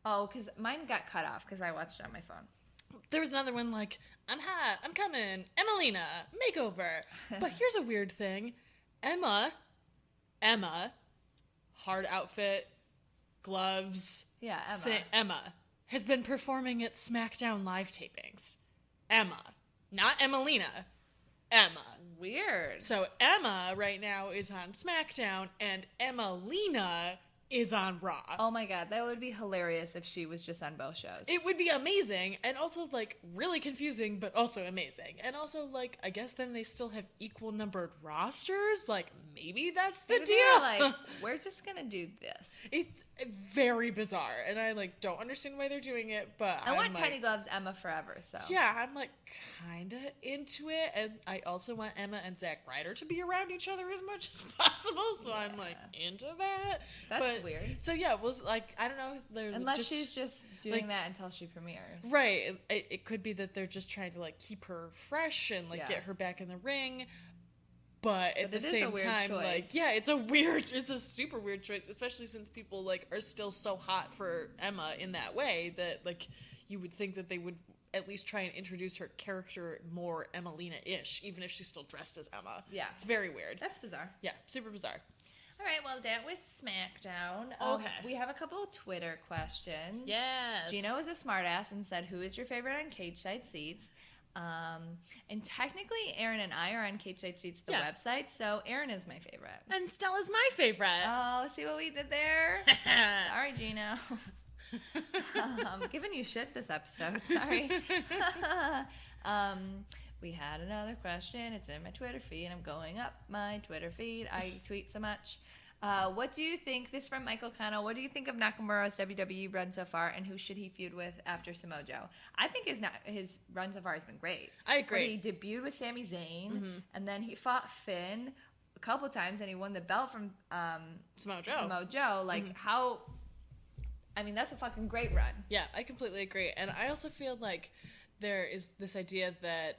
[SPEAKER 3] Oh, because mine got cut off because I watched it on my phone.
[SPEAKER 5] There was another one like, I'm hot, I'm coming, Emelina, makeover. But here's a weird thing. Emma, hard outfit, gloves.
[SPEAKER 3] Yeah, Emma.
[SPEAKER 5] Emma has been performing at Smackdown live tapings. Emma. Not Emelina. Emma.
[SPEAKER 3] Weird.
[SPEAKER 5] So Emma right now is on Smackdown, and Emelina is on Raw.
[SPEAKER 3] Oh my god, that would be hilarious if she was just on both shows.
[SPEAKER 5] It would be amazing, and also, like, really confusing, but also amazing. And also, like, I guess then they still have equal numbered rosters? Like, maybe that's the
[SPEAKER 3] Maybe
[SPEAKER 5] deal?
[SPEAKER 3] they were like, we're just gonna do this.
[SPEAKER 5] It's very bizarre, and I, like, don't understand why they're doing it, but
[SPEAKER 3] I want
[SPEAKER 5] like,
[SPEAKER 3] Tiny Gloves Emma forever, so.
[SPEAKER 5] yeah, I'm, like, kinda into it, and I also want Emma and Zack Ryder to be around each other as much as possible, so I'm, like, into that.
[SPEAKER 3] That's
[SPEAKER 5] But-
[SPEAKER 3] weird.
[SPEAKER 5] So, yeah, well, like, I don't know. They're
[SPEAKER 3] Unless
[SPEAKER 5] just,
[SPEAKER 3] she's just doing
[SPEAKER 5] like-
[SPEAKER 3] that until she premieres.
[SPEAKER 5] Right. It could be that they're just trying to, like, keep her fresh and, like,
[SPEAKER 3] Yeah.
[SPEAKER 5] get her back in the ring. But at
[SPEAKER 3] But
[SPEAKER 5] the
[SPEAKER 3] it is a
[SPEAKER 5] same
[SPEAKER 3] weird
[SPEAKER 5] time,
[SPEAKER 3] choice.
[SPEAKER 5] like, yeah, it's a super weird choice, especially since people, like, are still so hot for Emma in that way that, like, you would think that they would at least try and introduce her character more Emelina-ish, even if she's still dressed as Emma.
[SPEAKER 3] Yeah.
[SPEAKER 5] It's very weird.
[SPEAKER 3] That's bizarre.
[SPEAKER 5] Yeah, super bizarre.
[SPEAKER 3] All right, well, that was Smackdown.
[SPEAKER 5] Okay.
[SPEAKER 3] We have a couple of Twitter questions.
[SPEAKER 5] Yes.
[SPEAKER 3] Gino is a smartass and said, who is your favorite on Cage Side Seats? And technically, Aaron and I are on Cage Side Seats, the
[SPEAKER 5] Yeah.
[SPEAKER 3] website, so Aaron is my favorite.
[SPEAKER 5] And Stella's my favorite.
[SPEAKER 3] Oh, see what we did there? Sorry, Gino. I'm giving you shit this episode. Sorry. We had another question. It's in my Twitter feed. I'm going up my Twitter feed. I tweet so much. What do you think? This is from Michael Cano. What do you think of Nakamura's WWE run so far, and who should he feud with after Samoa Joe? I think his run so far has been great.
[SPEAKER 5] I agree.
[SPEAKER 3] He debuted with Sami Zayn, and then he fought Finn a couple times, and he won the belt from
[SPEAKER 5] Samoa Joe.
[SPEAKER 3] Samoa Joe. Like, how... I mean, that's a fucking great run.
[SPEAKER 5] Yeah, I completely agree. And I also feel like there is this idea that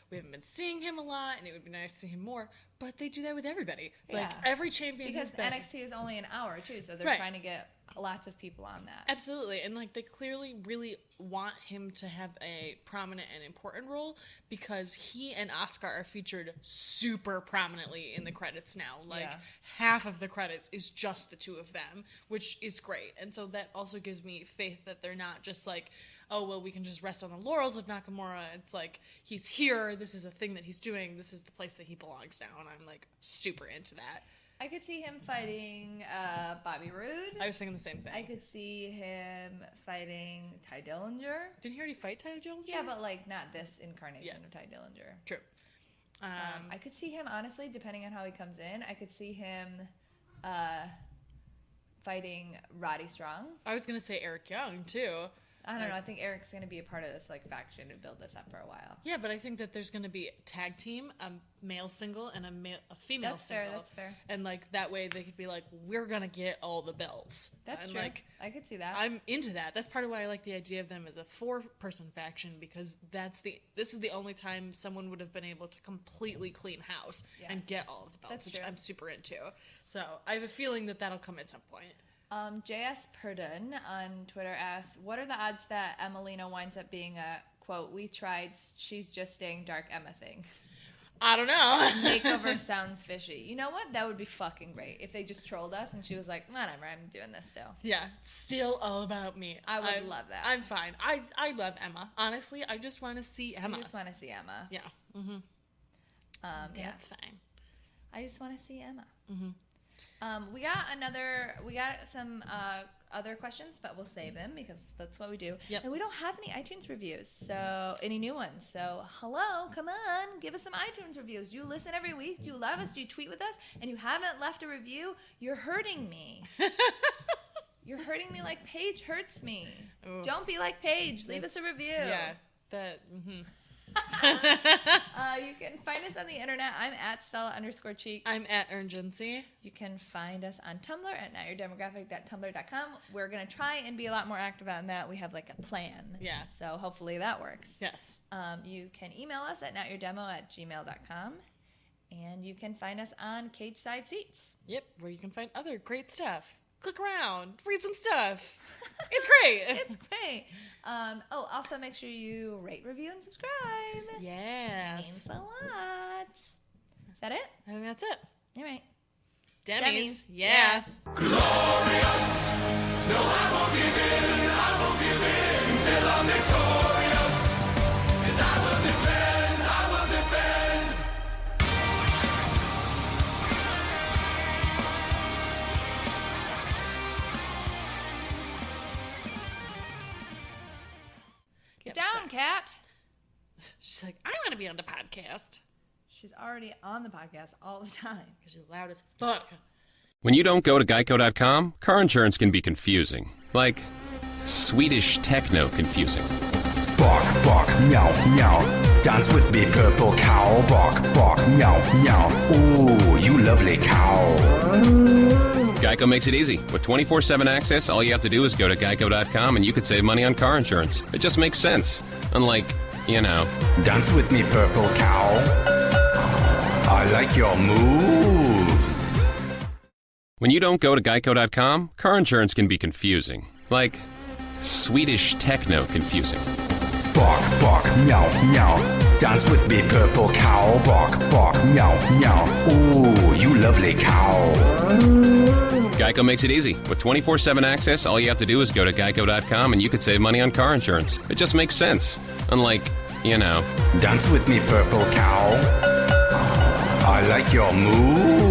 [SPEAKER 5] we haven't been seeing him a lot, and it would be nice to see him more, but they do that with everybody. Like,
[SPEAKER 3] Yeah.
[SPEAKER 5] every champion
[SPEAKER 3] Because
[SPEAKER 5] has been...
[SPEAKER 3] NXT is only an hour, too, so they're
[SPEAKER 5] Right.
[SPEAKER 3] trying to get lots of people on that.
[SPEAKER 5] Absolutely. And, like, they clearly really want him to have a prominent and important role because he and Asuka are featured super prominently in the credits now. Like,
[SPEAKER 3] Yeah.
[SPEAKER 5] half of the credits is just the two of them, which is great. And so that also gives me faith that they're not just like, oh, well, we can just rest on the laurels of Nakamura. It's like, he's here. This is a thing that he's doing. This is the place that he belongs now. And I'm, like, super into that.
[SPEAKER 3] I could see him fighting Bobby Roode.
[SPEAKER 5] I was thinking the same thing.
[SPEAKER 3] I could see him fighting Ty Dillinger.
[SPEAKER 5] Didn't he already fight Ty Dillinger?
[SPEAKER 3] Yeah, but, like, not this incarnation
[SPEAKER 5] Yeah.
[SPEAKER 3] of Ty Dillinger.
[SPEAKER 5] True.
[SPEAKER 3] I could see him, honestly, depending on how he comes in, I could see him fighting Roddy Strong.
[SPEAKER 5] I was going to say Eric Young, too.
[SPEAKER 3] I don't know. I think Eric's going to be a part of this, like, faction to build this up for a while.
[SPEAKER 5] Yeah, but I think that there's going to be a tag team, a male single, and a female
[SPEAKER 3] That's
[SPEAKER 5] single.
[SPEAKER 3] fair, that's fair.
[SPEAKER 5] And, like, that way they could be like, we're going to get all the belts.
[SPEAKER 3] That's
[SPEAKER 5] and,
[SPEAKER 3] true.
[SPEAKER 5] like,
[SPEAKER 3] I could see that.
[SPEAKER 5] I'm into that. That's part of why I like the idea of them as a 4-person faction, because this is the only time someone would have been able to completely clean house
[SPEAKER 3] Yeah.
[SPEAKER 5] and get all of the belts,
[SPEAKER 3] That's
[SPEAKER 5] which
[SPEAKER 3] true.
[SPEAKER 5] I'm super into. So I have a feeling that that'll come at some point.
[SPEAKER 3] JS Purdon on Twitter asks, what are the odds that Emelina winds up being a, quote, we tried, she's just staying dark Emma thing?
[SPEAKER 5] I don't know.
[SPEAKER 3] Makeover sounds fishy. You know what? That would be fucking great if they just trolled us and she was like, whatever, I'm doing this still.
[SPEAKER 5] Yeah, still all about me.
[SPEAKER 3] I would love that.
[SPEAKER 5] I'm fine. I love Emma. Honestly, I just want to see Emma.
[SPEAKER 3] I just want to see Emma.
[SPEAKER 5] Yeah. Mm-hmm.
[SPEAKER 3] Yeah.
[SPEAKER 5] That's fine.
[SPEAKER 3] I just want to see Emma. Mm-hmm. We got some other questions, but we'll save them because that's what we do.
[SPEAKER 5] Yep.
[SPEAKER 3] And we don't have any iTunes reviews, so any new ones. So hello, come on, give us some iTunes reviews. Do you listen every week? Do you love us? Do you tweet with us? And you haven't left a review? You're hurting me. You're hurting me like Paige hurts me.
[SPEAKER 5] Ooh.
[SPEAKER 3] Don't be like Paige. Leave us a review.
[SPEAKER 5] Yeah. That. Mm-hmm.
[SPEAKER 3] You can find us on the internet. I'm at Stella_Cheeks.
[SPEAKER 5] I'm at Urgency.
[SPEAKER 3] You can find us on Tumblr at notyourdemographic.tumblr.com. We're going to try and be a lot more active on that. We have like a plan.
[SPEAKER 5] Yeah.
[SPEAKER 3] So hopefully that works.
[SPEAKER 5] Yes.
[SPEAKER 3] You can email us at notyourdemo@gmail.com. And you can find us on Cage Side Seats.
[SPEAKER 5] Yep. Where you can find other great stuff. click around, read some stuff. It's great.
[SPEAKER 3] It's great. Also make sure you rate, review, and subscribe.
[SPEAKER 5] Yes.
[SPEAKER 3] Means a lot. Is that it?
[SPEAKER 5] I think that's it.
[SPEAKER 3] All right.
[SPEAKER 5] Demis. Yeah.
[SPEAKER 3] Get down, cat.
[SPEAKER 5] She's like, I want to be on the podcast.
[SPEAKER 3] She's already on the podcast all the time.
[SPEAKER 5] Because you're loud as fuck.
[SPEAKER 1] When you don't go to geico.com, car insurance can be confusing. Like Swedish techno confusing.
[SPEAKER 2] Bark, bark, meow, meow. Dance with me, purple cow. Bark, bark, meow, meow. Ooh, you lovely cow.
[SPEAKER 1] Geico makes it easy. With 24/7 access, all you have to do is go to geico.com and you could save money on car insurance. It just makes sense. Unlike,
[SPEAKER 2] Dance with me, purple cow. I like your moves.
[SPEAKER 1] when you don't go to geico.com, car insurance can be confusing. Like Swedish techno confusing.
[SPEAKER 2] Bark, bark, meow, meow. Dance with me, purple cow. Bark, bark, meow, meow. Ooh, you lovely cow.
[SPEAKER 1] Geico makes it easy. With 24/7 access, all you have to do is go to geico.com and you could save money on car insurance. It just makes sense. Unlike,
[SPEAKER 2] Dance with me, purple cow. I like your moves.